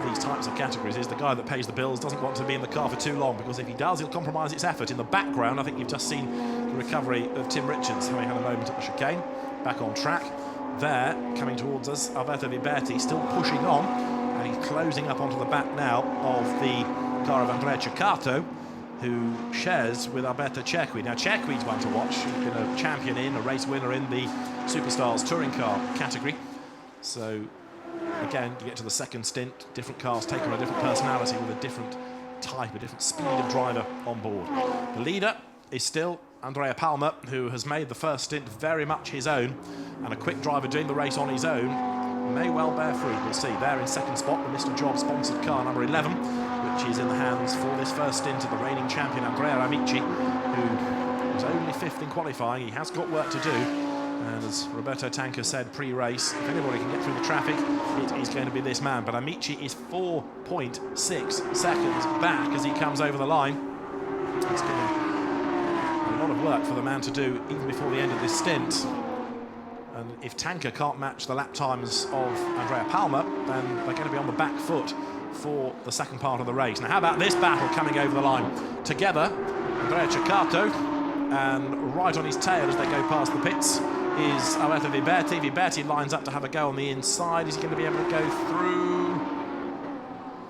these types of categories is the guy that pays the bills doesn't want to be in the car for too long, because if he does, he'll compromise its effort. In the background, I think you've just seen the recovery of Tim Richards, having had a moment at the chicane, back on track. There, coming towards us, Alberto Viberti still pushing on, and he's closing up onto the back now of the car of Andrea Ceccato, who shares with Alberto Cerqui. Now, Cerqui's one to watch. He's been a champion a race winner in the Superstars touring car category. So again, you get to the second stint, different cars take on a different personality with a different type, a different speed of driver on board. The leader is still Andrea Palmer, who has made the first stint very much his own, and a quick driver doing the race on his own may well bear fruit. We'll see. There in second spot, the Mr. Job sponsored car number 11, which is in the hands for this first stint of the reigning champion Andrea Amici, who was only 5th in qualifying. He has got work to do. And as Roberto Tanca said pre-race, if anybody can get through the traffic, it is going to be this man. But Amici is 4.6 seconds back as he comes over the line. It's been a lot of work for the man to do even before the end of this stint. And if Tanca can't match the lap times of Andrea Palmer, then they're going to be on the back foot for the second part of the race. Now, how about this battle coming over the line? Together, Andrea Ceccato, and right on his tail as they go past the pits is Alberto Viberti. Viberti lines up to have a go on the inside. Is he going to be able to go through?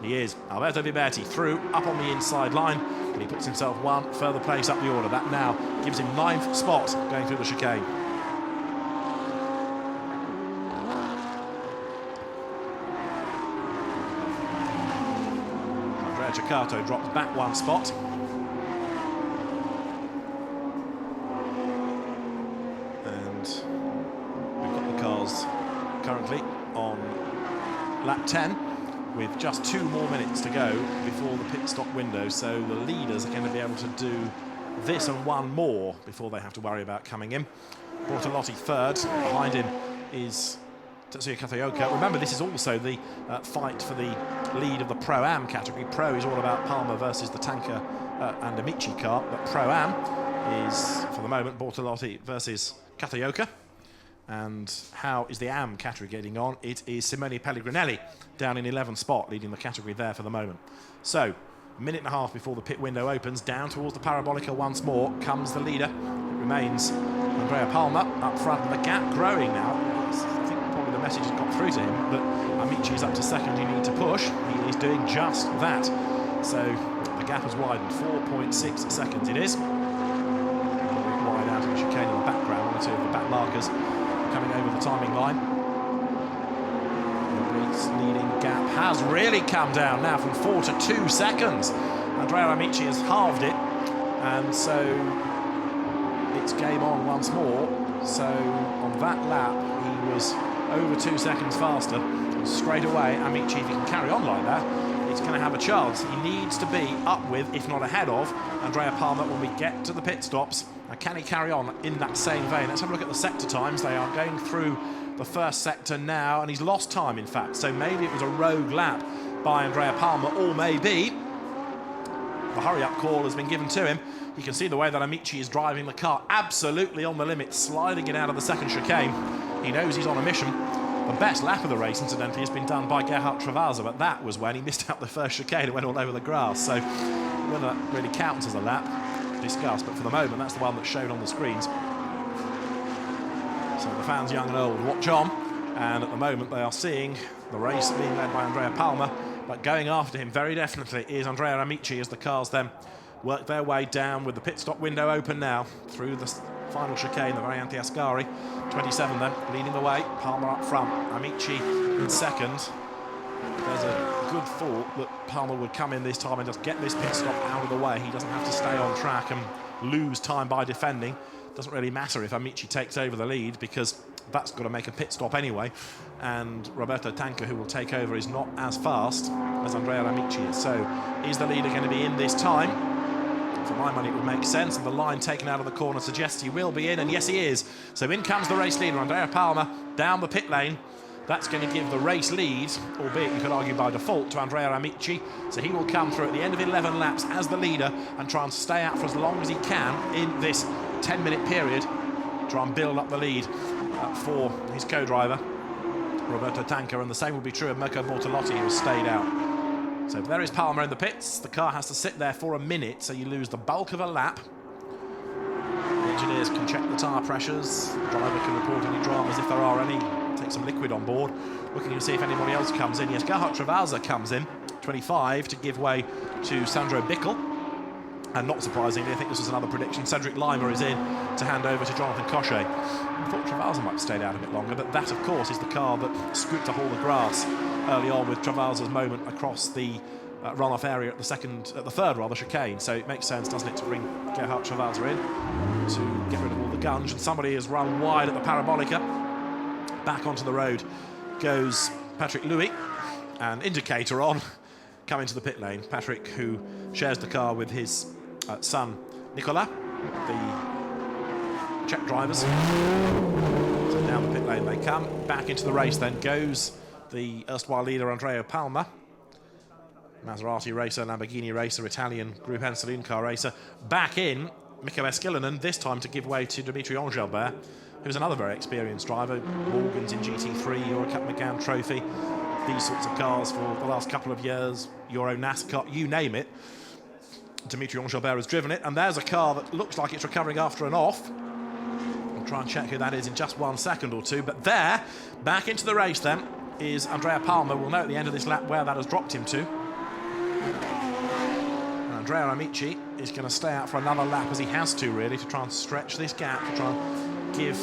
He is. Alberto Viberti through, up on the inside line, and he puts himself one further place up the order. That now gives him 9th spot going through the chicane. Andrea Ceccato drops back 1 spot. Currently on lap 10 with just 2 more minutes to go before the pit stop window, so the leaders are going to be able to do this and 1 more before they have to worry about coming in. Bortolotti 3rd, behind him is Tetsuya Kataoka. Remember, this is also the fight for the lead of the Pro-Am category. Pro is all about Palmer versus the Tanker and Amici car, but Pro-Am is, for the moment, Bortolotti versus Kataoka. And how is the AM category getting on? It is Simone Pellegrinelli down in 11th spot, leading the category there for the moment. So, a minute and a half before the pit window opens, down towards the Parabolica once more comes the leader. It remains Andrea Palmer up front, and the gap growing now. I think probably the message has got through to him that Amici is up to second, you need to push. He is doing just that. So the gap has widened, 4.6 seconds it is. A bit wide out of the chicane in the background, one or two of the back markers coming over the timing line. The leading gap has really come down now from 4 to 2 seconds. Andrea Amici has halved it, and so it's game on once more. So on that lap he was over 2 seconds faster, and straight away Amici, if he can carry on like that, it's going to have a chance. He needs to be up with, if not ahead of, Andrea Palmer when we get to the pit stops. Now, can he carry on in that same vein? Let's have a look at the sector times. They are going through the first sector now, and he's lost time, in fact. So maybe it was a rogue lap by Andrea Palmer, or maybe the hurry-up call has been given to him. You can see the way that Amici is driving the car absolutely on the limit, sliding it out of the second chicane. He knows he's on a mission. The best lap of the race, incidentally, has been done by Gerhard Travasa, but that was when he missed out the first chicane and went all over the grass. So whether that really counts as a lap, discuss, but for the moment that's the one that's shown on the screens. So the fans, young and old, watch on, and at the moment they are seeing the race being led by Andrea Palmer, but going after him very definitely is Andrea Amici as the cars then work their way down with the pit stop window open now through the final chicane, the Variante Ascari. 27 then, leading the way, Palmer up front, Amici in second. There's a good thought that Palmer would come in this time and just get this pit stop out of the way. He doesn't have to stay on track and lose time by defending. Doesn't really matter if Amici takes over the lead, because that's got to make a pit stop anyway, and Roberto Tanker, who will take over, is not as fast as Andrea Amici is. So is the leader going to be in this time? For my money, it would make sense, and the line taken out of the corner suggests he will be in, and yes, he is. So in comes the race leader, Andrea Palmer, down the pit lane. That's going to give the race lead, albeit you could argue by default, to Andrea Amici. So he will come through at the end of 11 laps as the leader and try and stay out for as long as he can in this 10-minute period, try and build up the lead for his co-driver, Roberto Tanker, and the same will be true of Mirko Bortolotti, who has stayed out. So there is Palmer in the pits. The car has to sit there for a minute, so you lose the bulk of a lap. The engineers can check the tyre pressures. The driver can report any dramas if there are any. Take some liquid on board. Looking to see if anybody else comes in. Yes, Gerhard Travasa comes in, 25, to give way to Sandro Bickel. And not surprisingly, I think this was another prediction, Cedric Lima is in to hand over to Jonathan Cochet. I thought Travasa might have stayed out a bit longer, but that, of course, is the car that scooped up all the grass early on with Travasa's moment across the runoff area at the third chicane. So it makes sense, doesn't it, to bring Gerhard Travasa in to get rid of all the gunge. And somebody has run wide at the Parabolica. Back onto the road goes Patrick Louis, and indicator on, coming to the pit lane. Patrick, who shares the car with his son Nicolas, the Czech drivers. So down the pit lane they come. Back into the race then goes the erstwhile leader Andrea Palmer, Maserati racer, Lamborghini racer, Italian Group N saloon car racer. Back in Mikko Eskelinen, this time to give way to Dimitri Engelbert, who's another very experienced driver. Morgan's in GT3, Euro Cup McGann Trophy, these sorts of cars for the last couple of years, Euro NASCAR, you name it. Dimitri Engelbert has driven it, and there's a car that looks like it's recovering after an off. I'll try and check who that is in just 1 second or two, but there, back into the race then, is Andrea Palmer. We'll know at the end of this lap where that has dropped him to. And Andrea Amici is going to stay out for another lap, as he has to, really, to try and stretch this gap, to try and give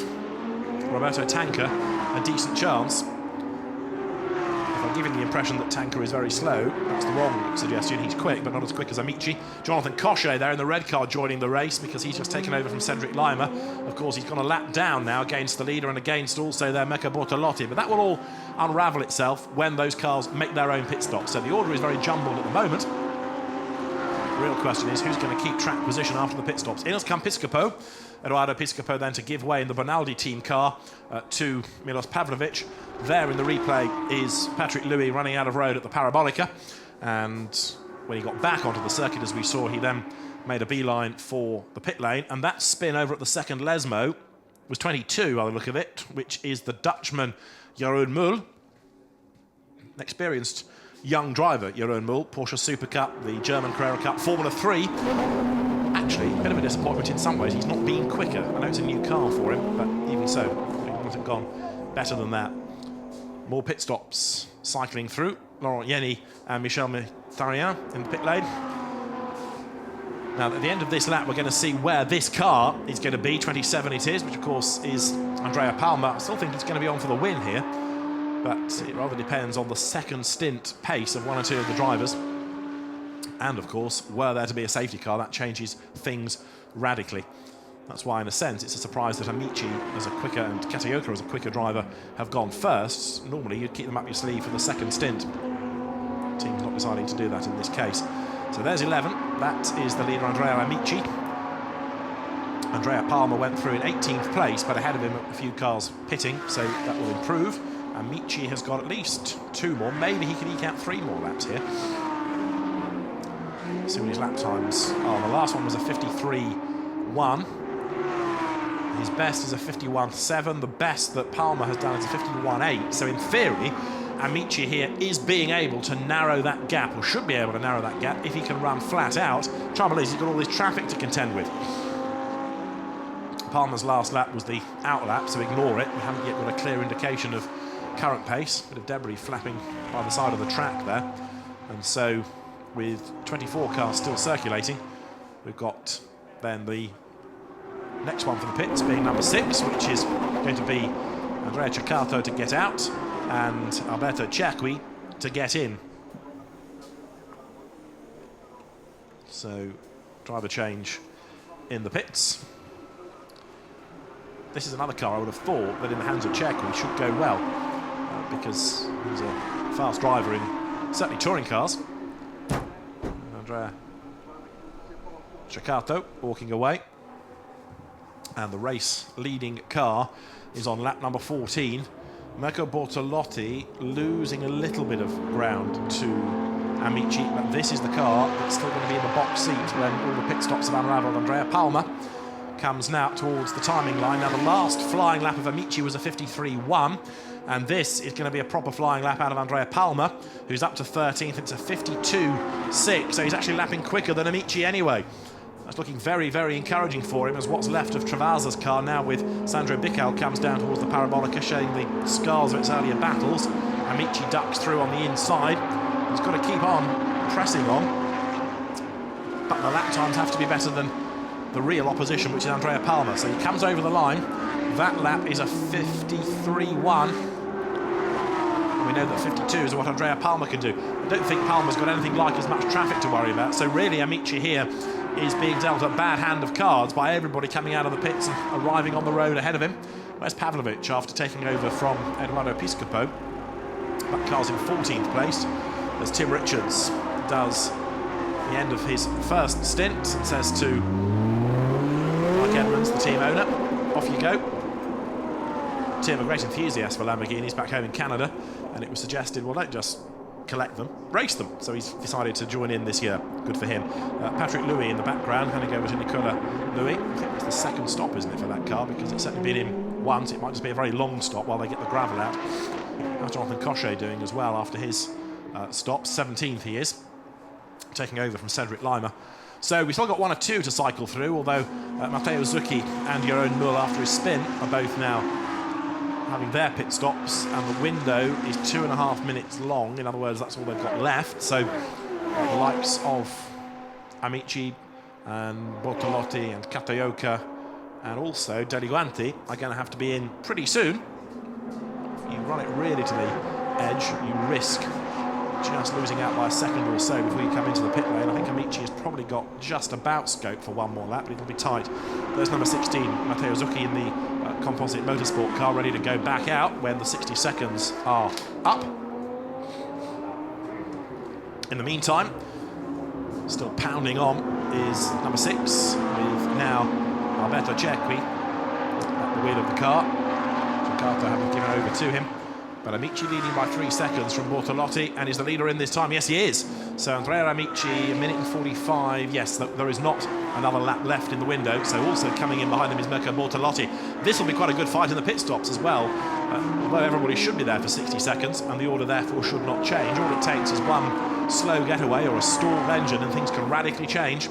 Roberto Tanker a decent chance. If I'm giving the impression that Tanker is very slow, that's the wrong suggestion. He's quick, but not as quick as Amici. Jonathan Cochet there in the red car joining the race, because he's just taken over from Cedric Lima. Of course, he's gone a lap down now against the leader and against also their Mirko Bortolotti, but that will all unravel itself when those cars make their own pit stops. So the order is very jumbled at the moment. The real question is who's going to keep track position after the pit stops. Ineos Campiscopo Edoardo Piscopo then to give way in the Bonaldi team car to Milos Pavlovic. There in the replay is Patrick Louis running out of road at the Parabolica, and when he got back onto the circuit, as we saw, he then made a beeline for the pit lane, and that spin over at the second Lesmo was 22 by the look of it, which is the Dutchman Jeroen Mul, an experienced young driver, Jeroen Mul, Porsche Super Cup, the German Carrera Cup, Formula 3. Actually, a bit of a disappointment in some ways. He's not been quicker. I know it's a new car for him, but even so, he might have gone better than that. More pit stops cycling through. Laurent Yenny and Michel Mitharian in the pit lane. Now, at the end of this lap, we're going to see where this car is going to be. 27 it is, which of course is Andrea Palmer. I still think he's going to be on for the win here, but it rather depends on the second stint pace of one or two of the drivers. And of course, were there to be a safety car, that changes things radically. That's why, in a sense, it's a surprise that Amici, as a quicker, and Kataoka, as a quicker driver, have gone first. Normally, you'd keep them up your sleeve for the second stint. The team's not deciding to do that in this case. So there's 11. That is the leader, Andrea Amici. Andrea Palmer went through in 18th place, but ahead of him a few cars pitting, so that will improve. Amici has got at least 2 more. Maybe he can eke out 3 more laps here. See what his lap times are. The last one was a 53.1. His best is a 51.7. The best that Palmer has done is a 51.8. So in theory, Amici here is being able to narrow that gap, or should be able to narrow that gap, if he can run flat out. Trouble is, he's got all this traffic to contend with. Palmer's last lap was the out lap, so ignore it. We haven't yet got a clear indication of current pace. Bit of debris flapping by the side of the track there. And so, with 24 cars still circulating, we've got then the next one for the pits being number 6, which is going to be Andrea Ceccato to get out and Alberto Ciacqui to get in. So, driver change in the pits. This is another car I would have thought that in the hands of Ciacqui should go well, because he's a fast driver in certainly touring cars. Andrea Ceccato walking away, and the race leading car is on lap number 14. Mirko Bortolotti losing a little bit of ground to Amici, but this is the car that's still going to be in the box seat when all the pit stops have unravelled. Andrea Palmer comes now towards the timing line. Now, the last flying lap of Amici was a 53.1, and this is going to be a proper flying lap out of Andrea Palmer, who's up to 13th. It's a 52.6, so he's actually lapping quicker than Amici anyway. That's looking very, very encouraging for him, as what's left of Travasa's car now with Sandro Bickel comes down towards the Parabolica, showing the scars of its earlier battles. Amici ducks through on the inside. He's got to keep on pressing on, but the lap times have to be better than the real opposition, which is Andrea Palmer. So he comes over the line. That lap is a 53.1. We know that 52 is what Andrea Palmer can do. I don't think Palmer's got anything like as much traffic to worry about. So really, Amici here is being dealt a bad hand of cards by everybody coming out of the pits and arriving on the road ahead of him. Where's Pavlovic after taking over from Edoardo Piscopo? That car's in 14th place, as Tim Richards does the end of his first stint and says to Mark Edmonds, the team owner, off you go. Tim, a great enthusiast for Lamborghinis back home in Canada, and it was suggested, well, don't just collect them, race them. So he's decided to join in this year. Good for him. Patrick Louis in the background, handing over to Nicola Louis. I think it's the second stop, isn't it, for that car, because it's certainly been in once. It might just be a very long stop while they get the gravel out. How's Jonathan Cochet doing as well after his stop? 17th he is, taking over from Cedric Lima. So we've still got 1 or 2 to cycle through, although Matteo Zucchi and Jeroen Mul, after his spin, are both now having their pit stops, and the window is 2.5 minutes long. In other words, that's all they've got left. So the likes of Amici and Bortolotti and Kataoka and also Deliguanti are going to have to be in pretty soon. If you run it really to the edge, you risk just losing out by a second or so before you come into the pit lane. I think Amici has probably got just about scope for 1 more lap, but it'll be tight. There's number 16, Matteo Zucchi, in the composite motorsport car, ready to go back out when the 60 seconds are up. In the meantime, still pounding on is number 6, with now Alberto Cerqui at the wheel of the car. Giocato having given over to him. But Amici leading by 3 seconds from Bortolotti, and is the leader in this time? Yes, he is. So Andrea Amici, 1 minute and 45. Yes, there is not another lap left in the window. So also coming in behind them is Mirko Bortolotti. This will be quite a good fight in the pit stops as well. Although everybody should be there for 60 seconds, and the order therefore should not change. All it takes is one slow getaway or a stalled engine, and things can radically change.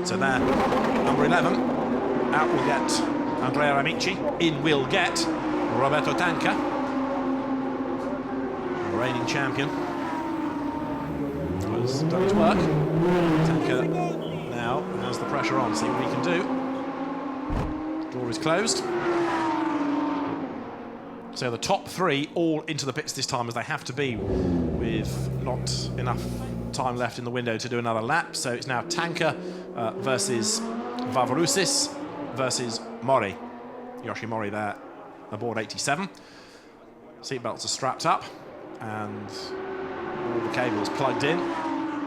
So there, number 11, out will get Andrea Amici. In will get Roberto Tanca, reigning champion. Has done his work. Tanka now has the pressure on, see what he can do. Door is closed. So the top 3 all into the pits this time, as they have to be, with not enough time left in the window to do another lap. So it's now Tanka versus Vavarousis versus Mori. Yoshi Mori there aboard 87. Seatbelts are strapped up and all the cables plugged in.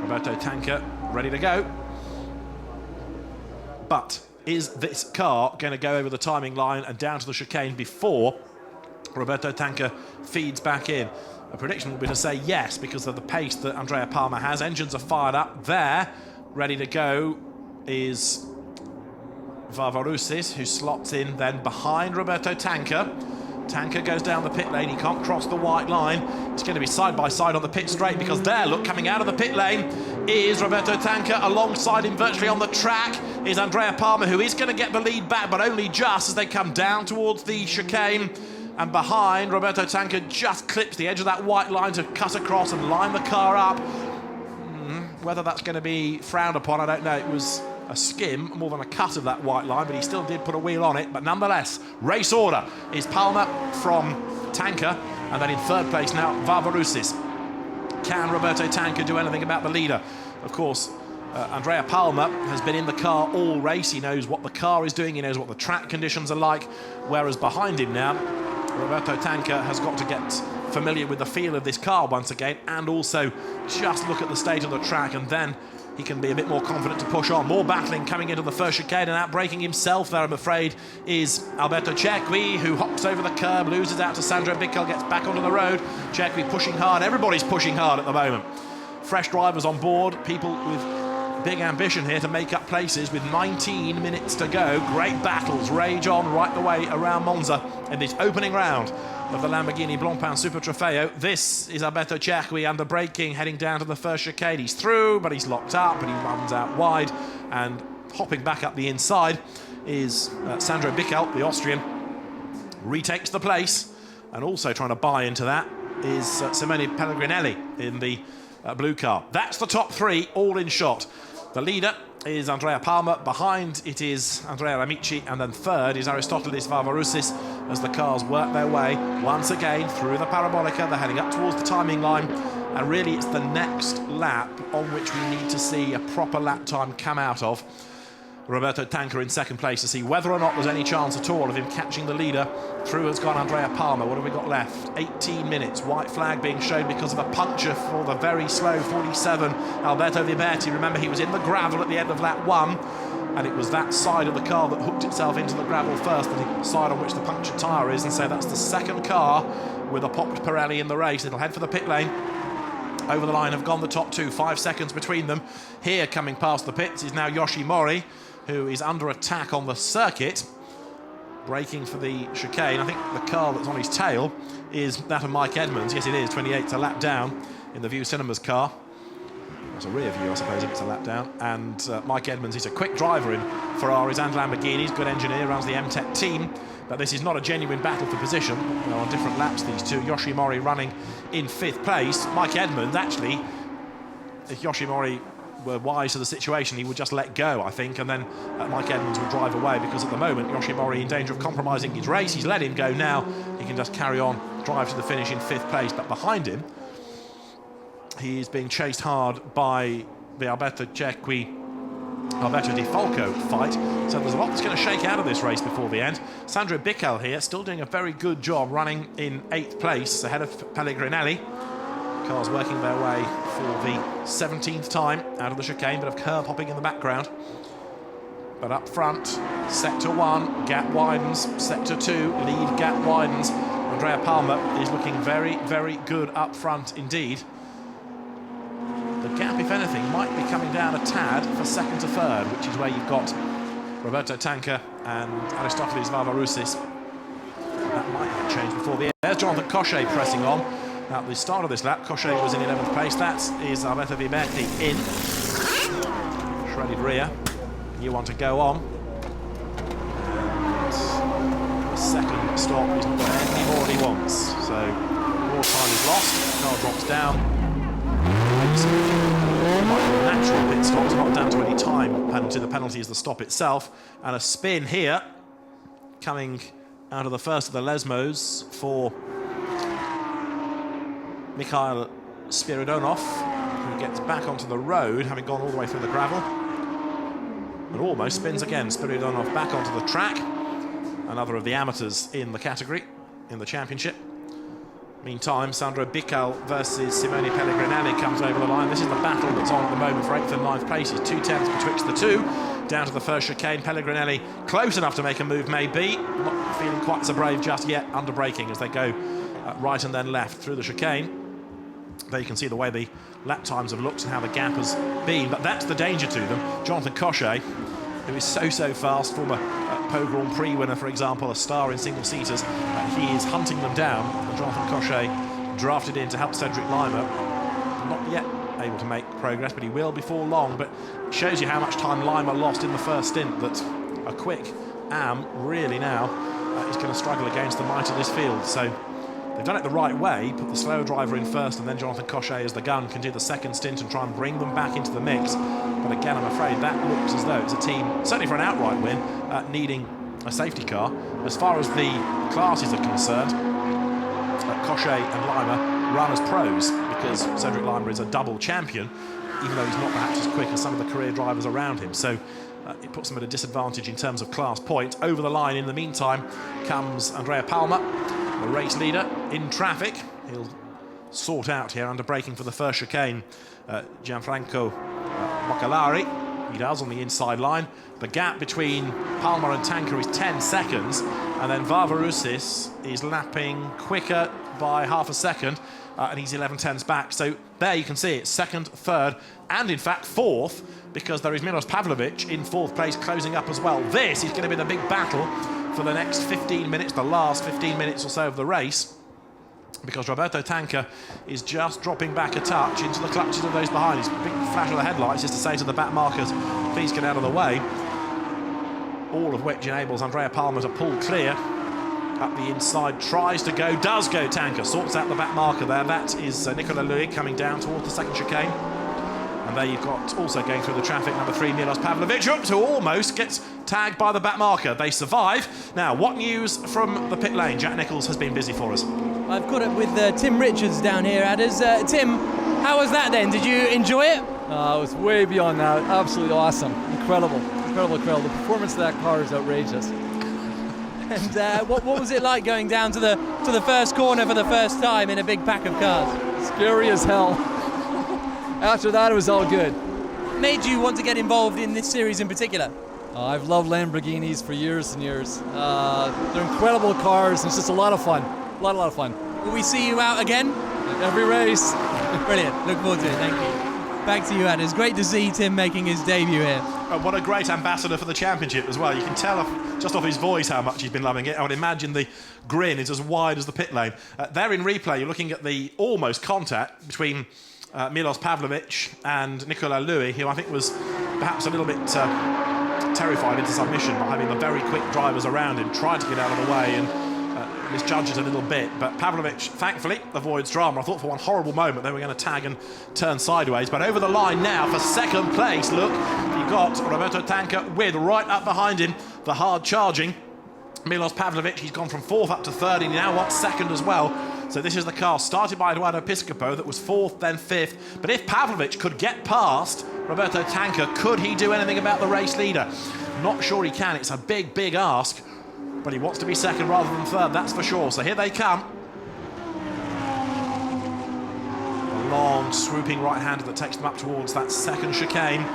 Roberto Tanca ready to go. But is this car going to go over the timing line and down to the chicane before Roberto Tanca feeds back in? A prediction would be to say yes, because of the pace that Andrea Palma has. Engines are fired up. There, ready to go, is Vavarousis, who slots in then behind Roberto Tanca. Tanca goes down the pit lane, he can't cross the white line. It's going to be side by side on the pit straight, because there, look, coming out of the pit lane is Roberto Tanca. Alongside him, virtually on the track, is Andrea Palma, who is going to get the lead back, but only just as they come down towards the chicane. And behind, Roberto Tanca just clips the edge of that white line to cut across and line the car up. Whether that's going to be frowned upon, I don't know. It was a skim more than a cut of that white line, but he still did put a wheel on it. But nonetheless, race order is Palma from Tanca, and then in third place now Vavarousis. Can Roberto Tanca do anything about the leader? Of course, Andrea Palma has been in the car all race. He knows what the car is doing, he knows what the track conditions are like, whereas behind him now, Roberto Tanca has got to get familiar with the feel of this car once again, and also just look at the state of the track, and then he can be a bit more confident to push on. More battling coming into the first chicane, and outbraking himself there, I'm afraid, is Alberto Cerqui, who hops over the curb, loses out to Sandro Bickel, gets back onto the road. Cerqui pushing hard. Everybody's pushing hard at the moment. Fresh drivers on board, people with big ambition here to make up places with 19 minutes to go. Great battles rage on right the way around Monza in this opening round of the Lamborghini Blancpain Super Trofeo. This is Alberto Cerqui under braking, heading down to the first chicane. He's through, but he's locked up, and he runs out wide. And hopping back up the inside is Sandro Bickel, the Austrian. Retakes the place, and also trying to buy into that is Simone Pellegrinelli in the blue car. That's the top 3, all in shot. The leader is Andrea Palma. Behind it is Andrea Amici, and then third is Aristotelis Vavarousis, as the cars work their way once again through the Parabolica. They're heading up towards the timing line, and really it's the next lap on which we need to see a proper lap time come out of. Roberto Tanca in second place, to see whether or not there's any chance at all of him catching the leader. Through has gone Andrea Palma. What have we got left? 18 minutes. White flag being shown because of a puncture for the very slow 47 Alberto Viberti. Remember, he was in the gravel at the end of lap 1, and it was that side of the car that hooked itself into the gravel first, the side on which the punctured tyre is, and so that's the second car with a popped Pirelli in the race. It'll head for the pit lane. Over the line have gone the top 2, 5 seconds between them. Here, coming past the pits, is now Yoshi Mori, who is under attack on the circuit, braking for the chicane. I think the car that's on his tail is that of Mike Edmonds. Yes, it is. 28's a lap down in the View Cinemas car. It's a rear view, I suppose, if it's a lap down. And Mike Edmonds, he's a quick driver in Ferraris and Lamborghinis, good engineer, runs the MTech team. But this is not a genuine battle for position. They're on different laps, these two. Yoshi Mori running in 5th place. Mike Edmonds, actually, if Yoshi Mori were wise to the situation, he would just let go, I think, and then Mike Edmonds would drive away, because at the moment Yoshi Mori in danger of compromising his race. He's let him go now. He can just carry on, drive to the finish in 5th place, but behind him he is being chased hard by the Alberto Cerqui, Alberto Di Falco fight. So there's a lot that's going to shake out of this race before the end. Sandro Bickel here still doing a very good job, running in 8th place ahead of Pellegrinelli. Cars working their way for the 17th time out of the chicane, bit of curb hopping in the background. But up front, sector 1, gap widens, sector 2, lead gap widens. Andrea Palmer is looking very, very good up front indeed. The gap, if anything, might be coming down a tad for second to third, which is where you've got Roberto Tanker and Aristoteles Varvaroussis. That might have changed before the end. There's Jonathan Cochet pressing on. At the start of this lap, Cochet was in 11th place. That is Alberto Viberti in. Shredded rear. You want to go on. And the second stop is not any more than he wants. So more time is lost. Car drops down. Natural pit stops, not down to any time penalty. The penalty is the stop itself. And a spin here, coming out of the first of the Lesmos for Mikhail Spiridonov, who gets back onto the road, having gone all the way through the gravel. And almost spins again. Spiridonov back onto the track. Another of the amateurs in the category, in the championship. Meantime, Sandro Biccal versus Simone Pellegrinelli comes over the line. This is the battle that's on at the moment for 8th and 9th places. 2 tenths betwixt the two. Down to the first chicane. Pellegrinelli close enough to make a move, maybe. Not feeling quite so brave just yet, under braking as they go right and then left through the chicane. There you can see the way the lap times have looked and how the gap has been, but that's the danger to them. Jonathan Cochet, who is so fast, former Pau Grand Prix winner, for example, a star in single-seaters, he is hunting them down. And Jonathan Cochet drafted in to help Cedric Lima. Not yet able to make progress, but he will before long. But it shows you how much time Lima lost in the first stint, that a quick Am really now is going to struggle against the might of this field. So they've done it the right way, put the slower driver in first, and then Jonathan Cochet as the gun can do the second stint and try and bring them back into the mix. But again, I'm afraid that looks as though it's a team, certainly for an outright win, needing a safety car. As far as the classes are concerned, Cochet and Lima run as pros, because Cedric Lima is a double champion, even though he's not perhaps as quick as some of the career drivers around him. So it puts them at a disadvantage in terms of class points. Over the line, in the meantime, comes Andrea Palmer, the race leader, in traffic. He'll sort out here under braking for the first chicane Gianfranco Moccalari. He does on the inside line. The gap between Palmer and Tanker is 10 seconds, and then Varvaroussis is lapping quicker by half a second, and he's 11 tenths back. So there you can see it, second, third, and in fact fourth, because there is Milos Pavlovic in fourth place closing up as well. This is going to be the big battle for the next 15 minutes, the last 15 minutes or so of the race, because Roberto Tanker is just dropping back a touch into the clutches of those behind. His big flash of the headlights just to say to the back markers, please get out of the way. All of which enables Andrea Palmer to pull clear. Up the inside, tries to go, does go Tanker, sorts out the back marker there. That is Nicolas Louis coming down towards the second chicane. And there you've got, also going through the traffic, number 3, Milos Pavlovic, who almost gets tagged by the back marker. They survive. Now, what news from the pit lane? Jack Nicholls has been busy for us. I've got it with Tim Richards down here, Adders. Tim, how was that then? Did you enjoy it? It was way beyond that. Absolutely awesome. Incredible. The performance of that car is outrageous. And what was it like going down to the first corner for the first time in a big pack of cars? Scary as hell. After that, it was all good. What made you want to get involved in this series in particular? I've loved Lamborghinis for years and years. They're incredible cars, and it's just a lot of fun. A lot of fun. Will we see you out again? Every race. Brilliant. Look forward to it. Thank you. Back to you, Adders. Great to see Tim making his debut here. What a great ambassador for the championship as well. You can tell just off his voice how much he's been loving it. I would imagine the grin is as wide as the pit lane. There in replay, you're looking at the almost contact between Milos Pavlovic and Nicolas Louis, who I think was perhaps a little bit terrified into submission by having the very quick drivers around him, tried to get out of the way and misjudged it a little bit. But Pavlovic, thankfully, avoids drama. I thought for one horrible moment they were going to tag and turn sideways. But over the line now for second place, look, you've got Roberto Tanker with right up behind him, the hard charging Milos Pavlovic. He's gone from fourth up to third, and he now wants second as well. So this is the car started by Eduardo Piscopo that was fourth, then fifth. But if Pavlovic could get past Roberto Tanker, could he do anything about the race leader? Not sure he can. It's a big, big ask. But he wants to be second rather than third, that's for sure. So here they come. A long, swooping right-hander that takes them up towards that second chicane.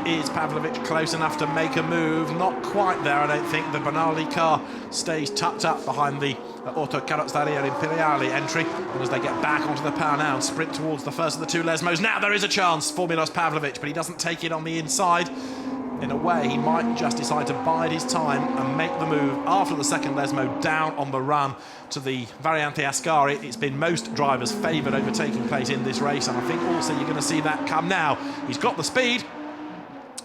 Is Pavlovic close enough to make a move? Not quite there, I don't think. The Benali car stays tucked up behind the Autocarrozzeria Imperiale entry. And as they get back onto the power now and sprint towards the first of the two Lesmos. Now there is a chance for Milos Pavlovic, but he doesn't take it on the inside. In a way, he might just decide to bide his time and make the move after the second Lesmo down on the run to the Variante Ascari. It's been most drivers' favoured overtaking place in this race, and I think also you're going to see that come now. He's got the speed.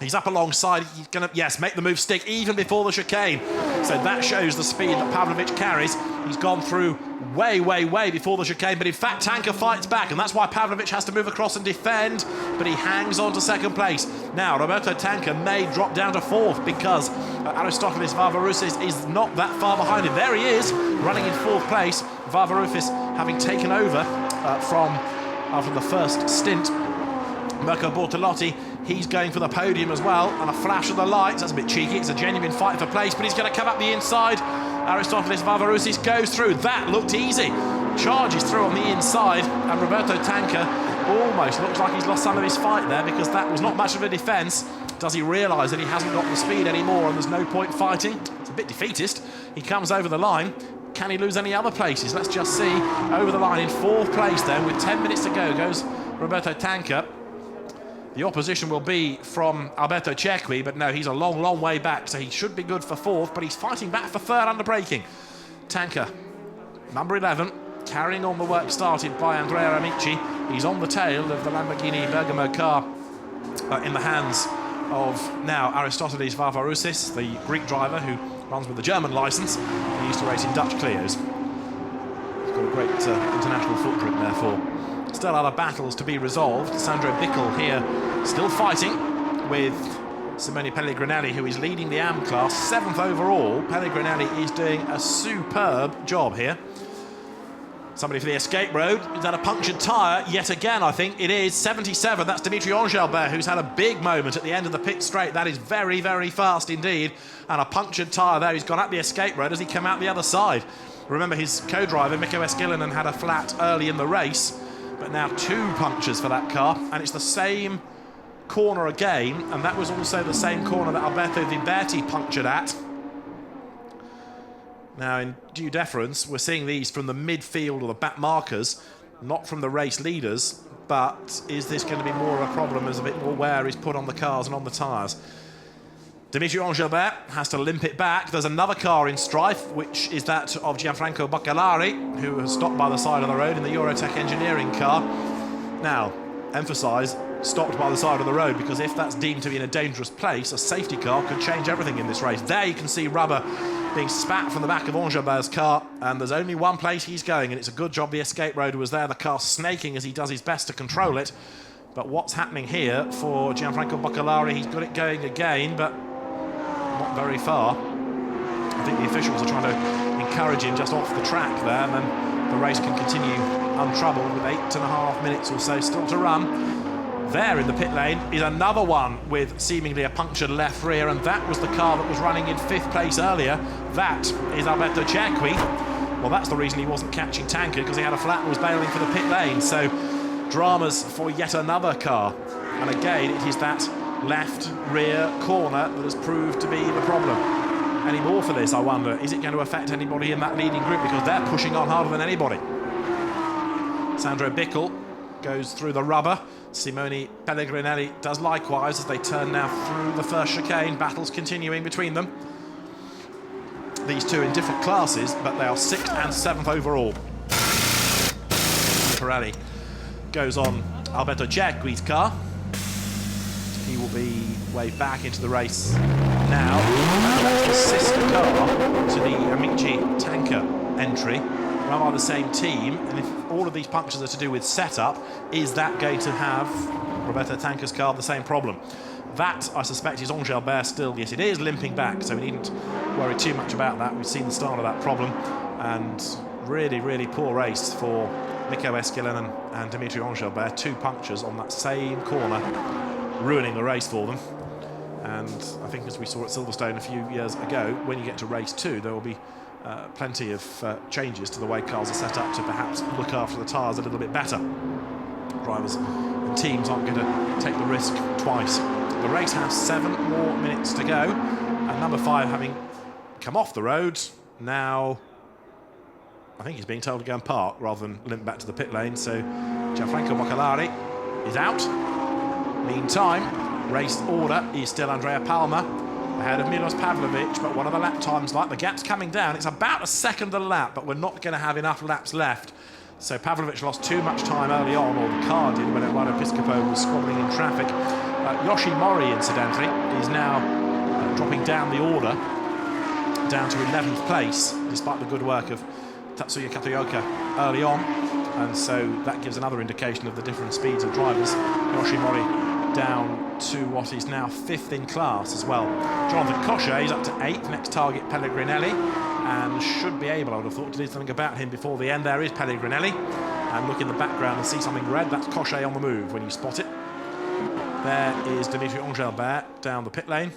He's up alongside. He's going to, yes, make the move stick even before the chicane. So that shows the speed that Pavlovic carries. He's gone through way before the chicane, but in fact Tanker fights back, and that's why Pavlovic has to move across and defend, but he hangs on to second place. Now Roberto Tanker may drop down to fourth because Aristotelis Varvaroussis is not that far behind him. There he is, running in fourth place. Varvaroussis having taken over after the first stint. Mirko Bortolotti, he's going for the podium as well, and a flash of the lights. That's a bit cheeky. It's a genuine fight for place, but he's going to come up the inside. Aristotelis Varvaroussis goes through. That looked easy. Charges through on the inside, and Roberto Tanker almost looks like he's lost some of his fight there, because that was not much of a defence. Does he realise that he hasn't got the speed anymore and there's no point fighting? It's a bit defeatist. He comes over the line. Can he lose any other places? Let's just see. Over the line in fourth place then, with 10 minutes to go, goes Roberto Tanker. The opposition will be from Alberto Cerqui, but no, he's a long way back, so he should be good for fourth, but he's fighting back for third under braking. Tanker, number 11, carrying on the work started by Andrea Amici. He's on the tail of the Lamborghini Bergamo car in the hands of now Aristotelis Varvaroussis, the Greek driver who runs with the German licence. He used to race in Dutch Clios. He's got a great international footprint, therefore. Still other battles to be resolved. Sandro Bickel here still fighting with Simone Pellegrinelli, who is leading the AM class, 7th overall. Pellegrinelli is doing a superb job here. Somebody for the escape road. Is that a punctured tyre? Yet again, I think it is. 77, that's Dimitri Engelbert, who's had a big moment at the end of the pit straight. That is very fast indeed. And a punctured tyre there. He's gone up the escape road as he came out the other side. Remember, his co-driver, Mikko Eskilinen, had a flat early in the race. But now 2 punctures for that car, and it's the same corner again, and that was also the same corner that Alberto Viberti punctured at. Now, in due deference, we're seeing these from the midfield or the back markers, not from the race leaders, but is this going to be more of a problem as a bit more wear is put on the cars and on the tyres? Dimitri Engelbert has to limp it back. There's another car in strife, which is that of Gianfranco Baccalari, who has stopped by the side of the road in the Eurotech engineering car. Now, emphasise, stopped by the side of the road, because if that's deemed to be in a dangerous place, a safety car could change everything in this race. There you can see rubber being spat from the back of Engelbert's car, and there's only one place he's going, and it's a good job the escape road was there, the car snaking as he does his best to control it. But what's happening here for Gianfranco Baccalari, he's got it going again, but not very far. I think the officials are trying to encourage him just off the track there, and then the race can continue untroubled with 8.5 minutes or so still to run. There in the pit lane is another one with seemingly a punctured left rear, and that was the car that was running in 5th place earlier. That is Alberto Cerqui. Well, that's the reason he wasn't catching Tanker, because he had a flat and was bailing for the pit lane. So dramas for yet another car, and again it is that left rear corner that has proved to be the problem. Any more for this, I wonder? Is it going to affect anybody in that leading group, because they're pushing on harder than anybody? Sandro Bickel goes through the rubber. Simone Pellegrinelli does likewise as they turn now through the first chicane. Battles continuing between them. These two in different classes, but they are 6th and 7th overall. Pirelli goes on Alberto Cerqui's car. He will be way back into the race now. That's the sister car to the Amici Tanker entry, run by the same team. And if all of these punctures are to do with setup, is that going to have Roberto Tanker's car the same problem? That, I suspect, is Engelbert still. Yes, it is limping back, so we needn't worry too much about that. We've seen the start of that problem, and really poor race for Mikko Eskilinen and Dimitri Engelbert. 2 punctures on that same corner, ruining the race for them. And I think, as we saw at Silverstone a few years ago, when you get to race 2, there will be plenty of changes to the way cars are set up to perhaps look after the tyres a little bit better. Drivers and teams aren't going to take the risk twice. the race has 7 more minutes to go. And number 5 having come off the road, now I think he's being told to go and park rather than limp back to the pit lane. So Gianfranco Boccolari is out. Meantime, race order is still Andrea Palmer ahead of Milos Pavlovic, but one of the lap times, like the gap's coming down. It's about a second a lap, but we're not going to have enough laps left. So Pavlovic lost too much time early on, or the car did, when Eduardo Piscopo was squabbling in traffic. Yoshi Mori, incidentally, is now dropping down the order, down to 11th place, despite the good work of Tatsuya Kataoka early on. And so that gives another indication of the different speeds of drivers. Yoshi Mori down to what is now 5th in class as well. Jonathan Cochet is up to 8th, next target Pellegrinelli, and should be able, I would have thought, to do something about him before the end. There is Pellegrinelli, and look in the background and see something red. That's Cochet on the move when you spot it. There is Dimitri Engelbert down the pit lane,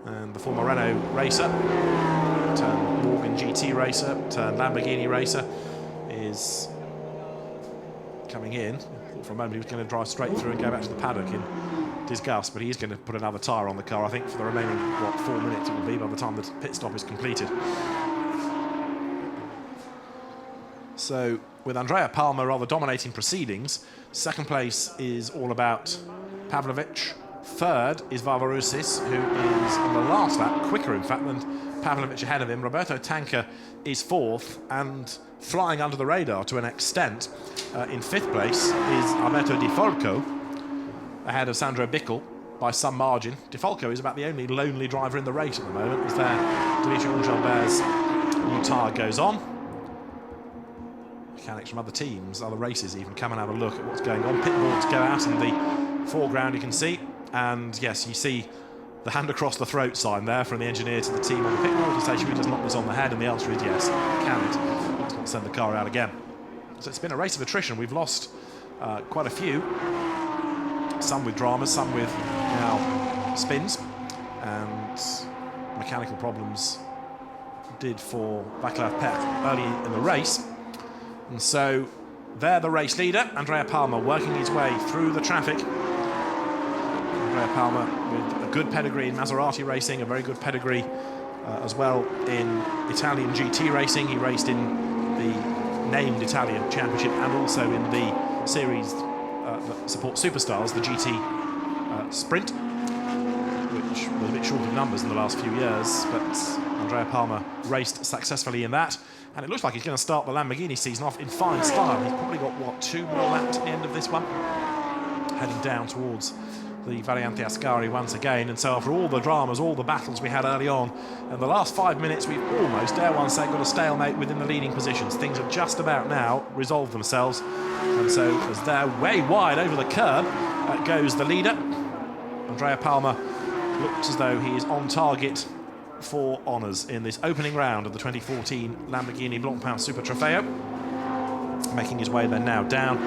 and the former Renault racer, turned Morgan GT racer, turned Lamborghini racer, is coming in. For a moment he was going to drive straight through and go back to the paddock in disgust, but he is going to put another tyre on the car, I think, for the remaining, 4 minutes it will be by the time the pit stop is completed. So with Andrea Palmer rather dominating proceedings, second place is all about Pavlovic. Third is Varvaroussis, who is on the last lap, quicker in fact than Pavlovic ahead of him. Roberto Tanker is 4th, and flying under the radar to an extent, in 5th place is Alberto Di Folco, ahead of Sandro Bickel by some margin. Di Folco is about the only lonely driver in the race at the moment, as there Dimitri Engelbert's new tyre goes on. Mechanics from other teams, other races even, come and have a look at what's going on. Pit boards go out in the foreground, you can see. And yes, you see the hand across the throat sign there from the engineer to the team on the pit board to say, should we just knock this on the head? And the answer is yes, can it. Let's not send the car out again. So it's been a race of attrition. We've lost quite a few. Some with dramas, some with now spins. And mechanical problems did for Václav Pech early in the race. And so they're the race leader, Andrea Palmer, working his way through the traffic. Andrea Palmer with a good pedigree in Maserati racing, a very good pedigree as well in Italian GT racing. He raced in the named Italian Championship and also in the series that supports superstars, the GT Sprint, which was a bit short of numbers in the last few years, but Andrea Palmer raced successfully in that. And it looks like he's going to start the Lamborghini season off in fine style. He's probably got, 2 more laps at the end of this one, heading down towards the Variante Ascari once again. And so after all the dramas, all the battles we had early on, in the last 5 minutes we've almost, dare one say, got a stalemate within the leading positions. Things have just about now resolved themselves. And so as they're way wide over the curb, goes the leader. Andrea Palmer looks as though he is on target for honours in this opening round of the 2014 Lamborghini Blancpain Super Trofeo. Making his way then now down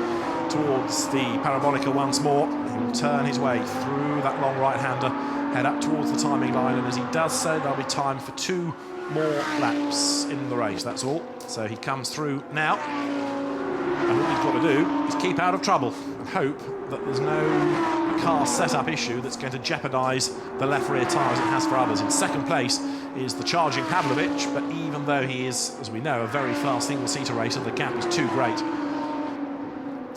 towards the Parabolica once more. He will turn his way through that long right-hander, head up towards the timing line, and as he does so, there'll be time for 2 more laps in the race, that's all. So he comes through now, and all he's got to do is keep out of trouble and hope that there's no car setup issue that's going to jeopardise the left rear tyres it has for others. In second place is the charging Pavlovic, but even though he is, as we know, a very fast single-seater racer, the gap is too great.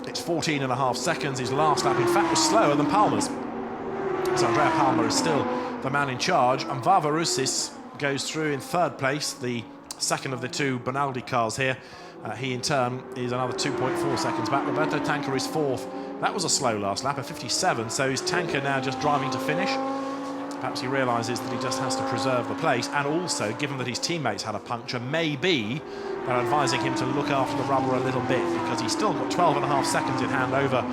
It's 14.5 seconds. His last lap, in fact, was slower than Palmer's. So Andrea Palmer is still the man in charge, and Varvaroussis goes through in third place, the second of the 2 Bonaldi cars here. He, in turn, is another 2.4 seconds back. Roberto Tanker is 4th. That was a slow last lap, a 57, so is Tanker now just driving to finish? Perhaps he realises that he just has to preserve the place, and also, given that his teammates had a puncture, maybe they're advising him to look after the rubber a little bit, because he's still got 12.5 seconds in hand over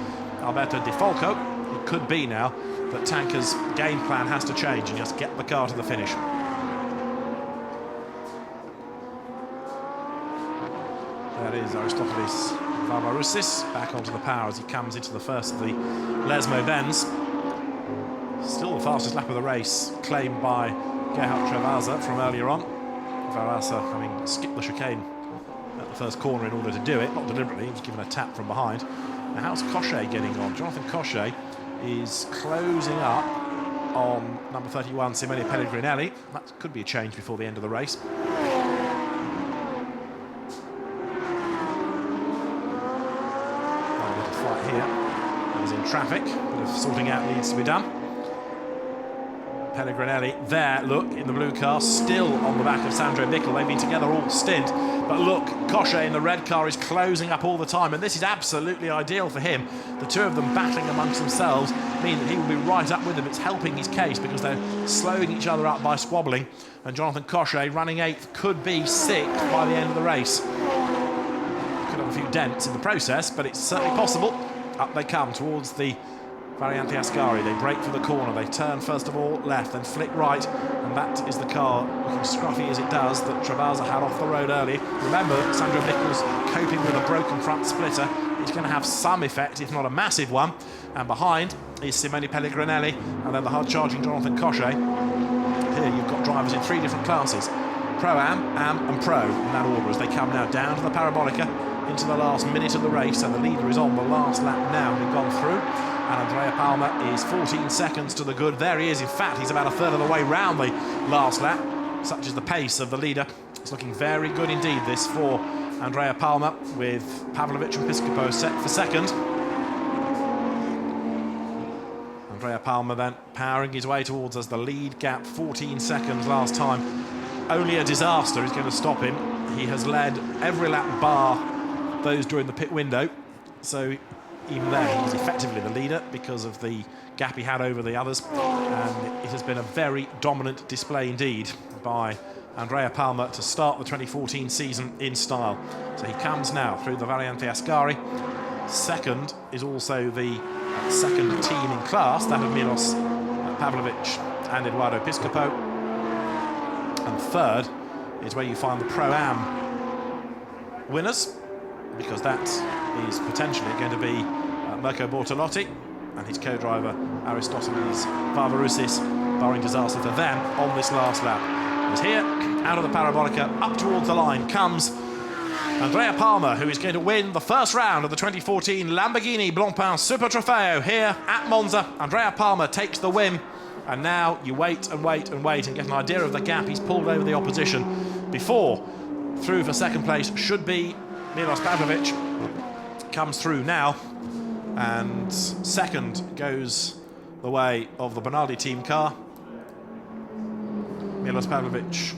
Alberto Di Folco. It could be now that Tanker's game plan has to change and just get the car to the finish. That is Aristotelis Varvaroussis back onto the power as he comes into the first of the Lesmo Benz. Still the fastest lap of the race, claimed by Gerhard Travasa from earlier on. Travasa having skipped the chicane at the first corner in order to do it, not deliberately, he was given a tap from behind. Now how's Cochet getting on? Jonathan Cochet is closing up on number 31, Simone Pellegrinelli. That could be a change before the end of the race. A little fight here. He's in traffic. A bit of sorting out needs to be done. Pellegrinelli there, look, in the blue car, still on the back of Sandro Bickel. They've been together all stint. But look, Cochet in the red car is closing up all the time, and this is absolutely ideal for him. The two of them battling amongst themselves mean that he will be right up with them. It's helping his case because they're slowing each other up by squabbling. And Jonathan Cochet, running 8th, could be 6th by the end of the race. Could have a few dents in the process, but it's certainly possible. Up they come towards the Variante Ascari. They break for the corner. They turn first of all left, then flick right, and that is the car, looking scruffy as it does, that Travasa had off the road early. Remember, Sandro Bickel's coping with a broken front splitter. He's going to have some effect, if not a massive one. And behind is Simone Pellegrinelli, and then the hard-charging Jonathan Cochet. Here you've got drivers in 3 different classes: Pro-Am, Am and Pro, in that order, as they come now down to the Parabolica into the last minute of the race, and the leader is on the last lap now, having gone through. And Andrea Palmer is 14 seconds to the good. There he is. In fact, he's about a third of the way round the last lap. Such is the pace of the leader. It's looking very good indeed, this, for Andrea Palmer, with Pavlovic and Piscopo set for second. Andrea Palmer then powering his way towards us. The lead gap, 14 seconds last time. Only a disaster is going to stop him. He has led every lap bar those during the pit window. So even there, he's effectively the leader because of the gap he had over the others. And it has been a very dominant display indeed by Andrea Palmer to start the 2014 season in style. So he comes now through the Variante Ascari. Second is also the second team in class, that of Milos Pavlovic and Eduardo Piscopo. And third is where you find the Pro-Am winners, because that is potentially going to be Mirko Bortolotti and his co-driver Aristoteles Varvaroussis, barring disaster for them on this last lap. As here, out of the Parabolica, up towards the line comes Andrea Palmer, who is going to win the first round of the 2014 Lamborghini Blancpain Super Trofeo here at Monza. Andrea Palmer takes the win, and now you wait and wait and wait and get an idea of the gap he's pulled over the opposition before. Through for second place should be Milos Pavlovic. Comes through now, and second goes the way of the Bernardi team car. Milos Pavlovic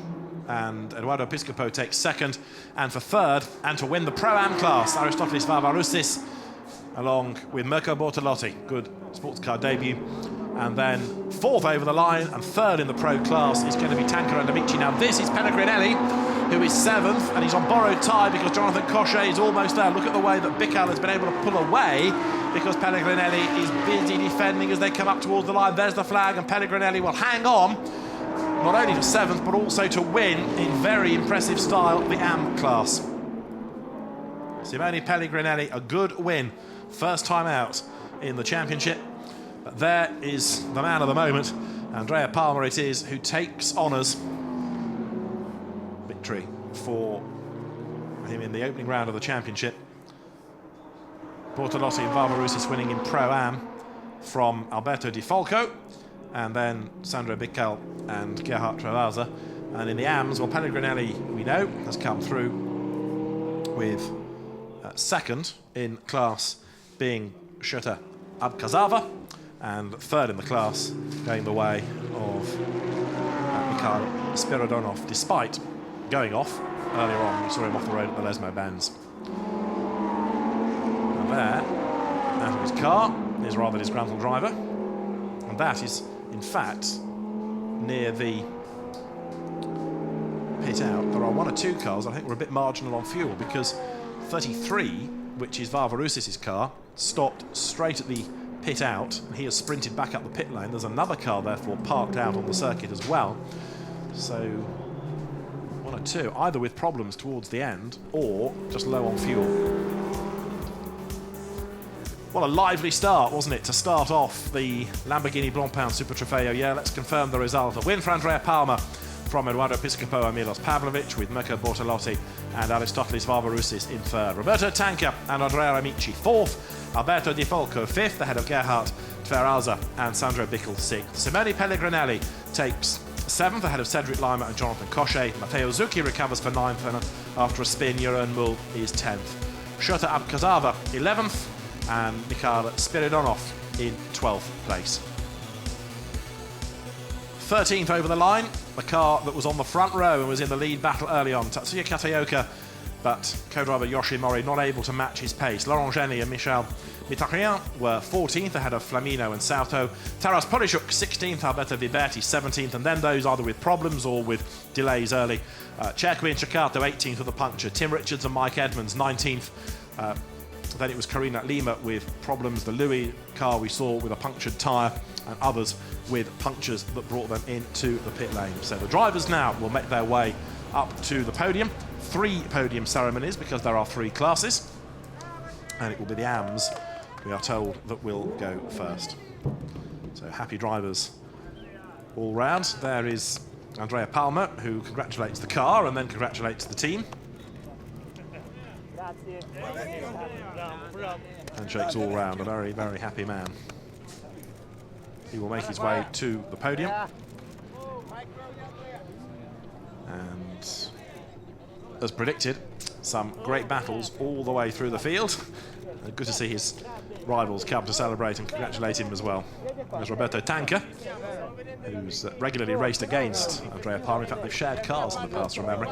and Eduardo Piscopo take second, and for third, and to win the Pro-Am class, Aristoteles Varvaroussis, along with Mirko Bortolotti. Good sports car debut. And then fourth over the line, and third in the Pro class is going to be Tancaro and Amici. Now this is Pellegrinelli, who is 7th, and he's on borrowed tyre because Jonathan Cochet is almost there. Look at the way that Bickel has been able to pull away, because Pellegrinelli is busy defending as they come up towards the line. There's the flag, and Pellegrinelli will hang on, not only to 7th, but also to win in very impressive style the Am class. Simone Pellegrinelli, a good win, first time out in the championship. But there is the man of the moment. Andrea Palmer it is, who takes honours. Victory for him in the opening round of the championship. Bortolotti and Varvaroussis winning in Pro-Am from Alberto Di Falco, and then Sandro Bickel and Gerhard Travasa. And in the Ams, well, Pellegrinelli, we know, has come through with second in class being Schutter Abkazava, and third in the class going the way of Mikhail Spiridonov, despite going off earlier on. We saw him off the road at the Lesmo Bands. And there, out of his car, is rather disgruntled driver, and that is in fact near the pit out. There are 1 or 2 cars I think were a bit marginal on fuel, because 33, which is Varvaroussis' car, stopped straight at the pit out, and he has sprinted back up the pit lane. There's another car therefore parked out on the circuit as well. So 1 or 2, either with problems towards the end or just low on fuel. What a lively start, wasn't it, to start off the Lamborghini Blancpain Super Trofeo. Yeah, let's confirm the result. A win for Andrea Palmer, from Edoardo Piscopo and Milos Pavlovic, with Mirko Bortolotti and Aristotelis Varvaroussis in third. Roberto Tanca and Andrea Amici fourth. Alberto Di Folco fifth, ahead of Gerhard Tveralza and Sandro Bickel sixth. Simone Pellegrinelli takes seventh, ahead of Cedric Lima and Jonathan Cochet. Matteo Zucchi recovers for ninth, and after a spin, Jeroen Mul is 10th. Shota Abkazava 11th, and Mikhail Spiridonov in 12th place. 13th over the line, the car that was on the front row and was in the lead battle early on, Tatsuya Kataoka, but co-driver Yoshi Mori not able to match his pace. Laurent Geny and Michel Mitakryan were 14th, ahead of Flamino and Souto. Taras Polishuk 16th, Alberto Viberti 17th, and then those either with problems or with delays early. Cerqui and Ceccato 18th with a puncture. Tim Richards and Mike Edmonds 19th. Then it was Karina Lima with problems. The Louis car we saw with a punctured tyre, and others with punctures that brought them into the pit lane. So the drivers now will make their way up to the podium. 3 podium ceremonies because there are 3 classes, and it will be the AMS, we are told, that will go first. So happy drivers all round. There is Andrea Palmer, who congratulates the car and then congratulates the team. Handshakes all round, a very, very happy man. He will make his way to the podium. And as predicted, some great battles all the way through the field. Good to see his rivals come to celebrate and congratulate him as well. There's Roberto Tanca, who's regularly raced against Andrea Palmer. In fact, they've shared cars in the past from memory.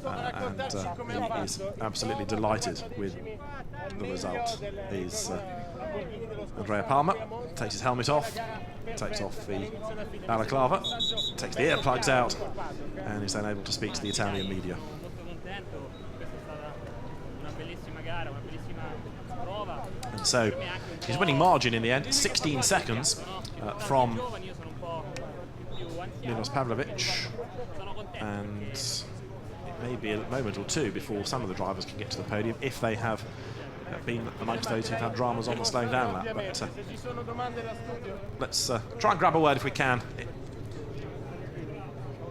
And he is absolutely delighted with the result. He's Andrea Palmer takes his helmet off, takes off the balaclava, takes the earplugs out, and is then able to speak to the Italian media. And so his winning margin in the end, 16 seconds from Milos Pavlovic, and it may be a moment or two before some of the drivers can get to the podium if they have been amongst those who've had dramas on the slowing down lap. But let's try and grab a word if we can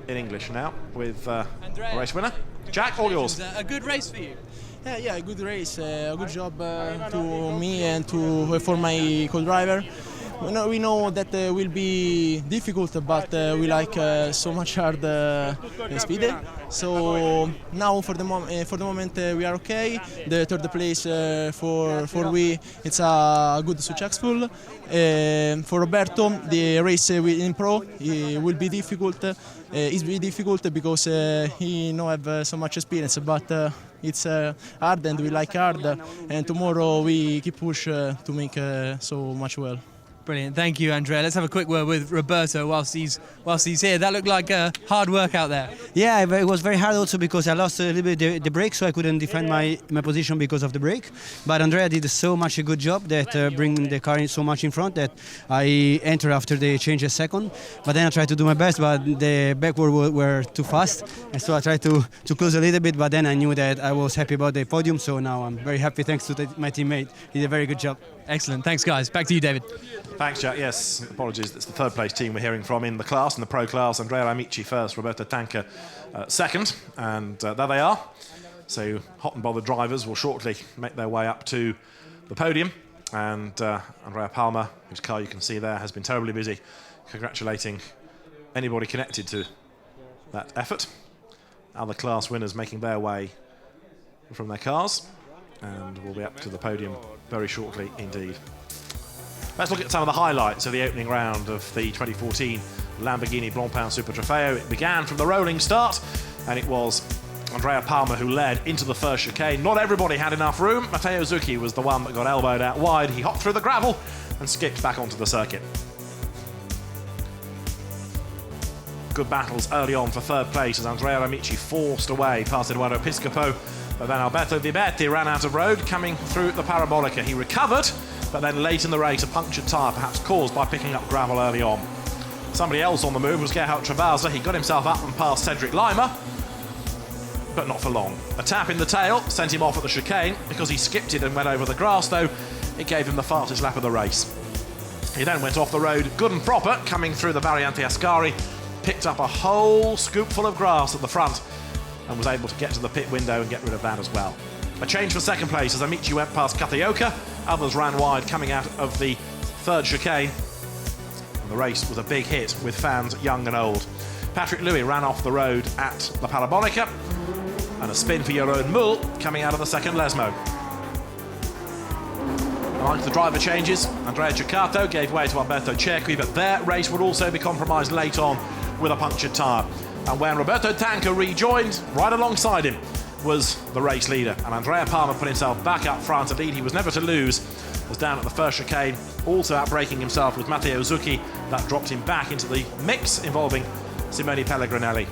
in English now with the race winner. Jack, all yours. A good race for you. Yeah, a good race, a good job to me and for my co-driver. We know that will be difficult, but we like so much hard speed. So now for the moment we are okay. The third place for we, it's a good successful. For Roberto, the race in pro will be difficult. It's very difficult because he no have so much experience, but it's hard and we like hard. And tomorrow we keep push to make so much well. Brilliant, thank you, Andrea. Let's have a quick word with Roberto whilst he's here. That looked like a hard work out there. Yeah, it was very hard also because I lost a little bit the brake, so I couldn't defend my position because of the brake. But Andrea did so much a good job that bringing the car in so much in front that I entered after they changed a second. But then I tried to do my best, but the backward were too fast, and so I tried to close a little bit. But then I knew that I was happy about the podium, so now I'm very happy thanks to my teammate. He did a very good job. Excellent, thanks guys. Back to you, David. Thanks, Jack. Yes, apologies. It's the third place team we're hearing from in the class, in the pro class. Andrea Amici first, Roberto Tanca second, and there they are. So hot and bothered drivers will shortly make their way up to the podium, and Andrea Palmer, whose car you can see there, has been terribly busy congratulating anybody connected to that effort. Other class winners making their way from their cars, and we'll be up to the podium very shortly indeed. Let's look at some of the highlights of the opening round of the 2014 Lamborghini Blancpain Super Trofeo. It began from the rolling start, and it was Andrea Palmer who led into the first chicane. Not everybody had enough room. Matteo Zucchi was the one that got elbowed out wide. He hopped through the gravel and skipped back onto the circuit. Good battles early on for third place as Andrea Amici forced away past Edoardo Piscopo, but then Alberto Viberti ran out of road coming through the Parabolica. He recovered, but then late in the race, a punctured tyre, perhaps caused by picking up gravel early on. Somebody else on the move was Gerhard Tveralza. He got himself up and past Cedric Lima, but not for long. A tap in the tail sent him off at the chicane. Because he skipped it and went over the grass, though, it gave him the fastest lap of the race. He then went off the road good and proper, coming through the Variante Ascari, picked up a whole scoopful of grass at the front and was able to get to the pit window and get rid of that as well. A change for second place as Amici went past Kataoka. Others ran wide coming out of the third chicane. And the race was a big hit with fans young and old. Patrick Louis ran off the road at La Parabonica, and a spin for Jeroen Mul coming out of the second Lesmo. Amongst the driver changes, Andrea Ceccato gave way to Alberto Cerqui, but their race would also be compromised late on with a punctured tyre. And when Roberto Tanca rejoined, right alongside him was the race leader, and Andrea Palmer put himself back up front. Indeed, he was never to lose, was down at the first chicane, also outbraking himself with Matteo Zucchi. That dropped him back into the mix involving Simone Pellegrinelli.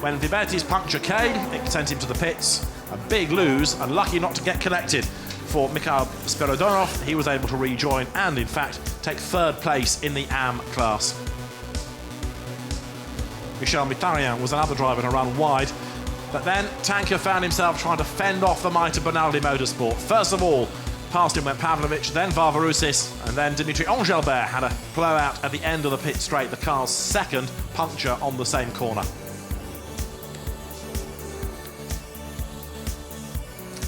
When Viberti's puncture came, it sent him to the pits. A big lose, and lucky not to get collected for Mikhail Spiridonov. He was able to rejoin and, in fact, take third place in the AM class. Michel Mitharian was another driver to run wide, but then Tanca found himself trying to fend off the might of Bonaldi Motorsport. First of all, past him went Pavlovich, then Varvaroussis, and then Dimitri Engelbert had a blowout at the end of the pit straight, the car's second puncture on the same corner.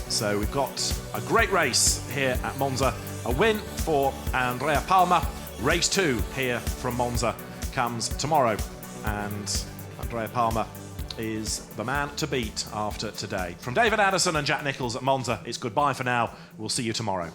So we've got a great race here at Monza. A win for Andrea Palmer. Race 2 here from Monza comes tomorrow, and Andrea Palmer is the man to beat after today. From David Addison and Jack Nicholls at Monza, it's goodbye for now. We'll see you tomorrow.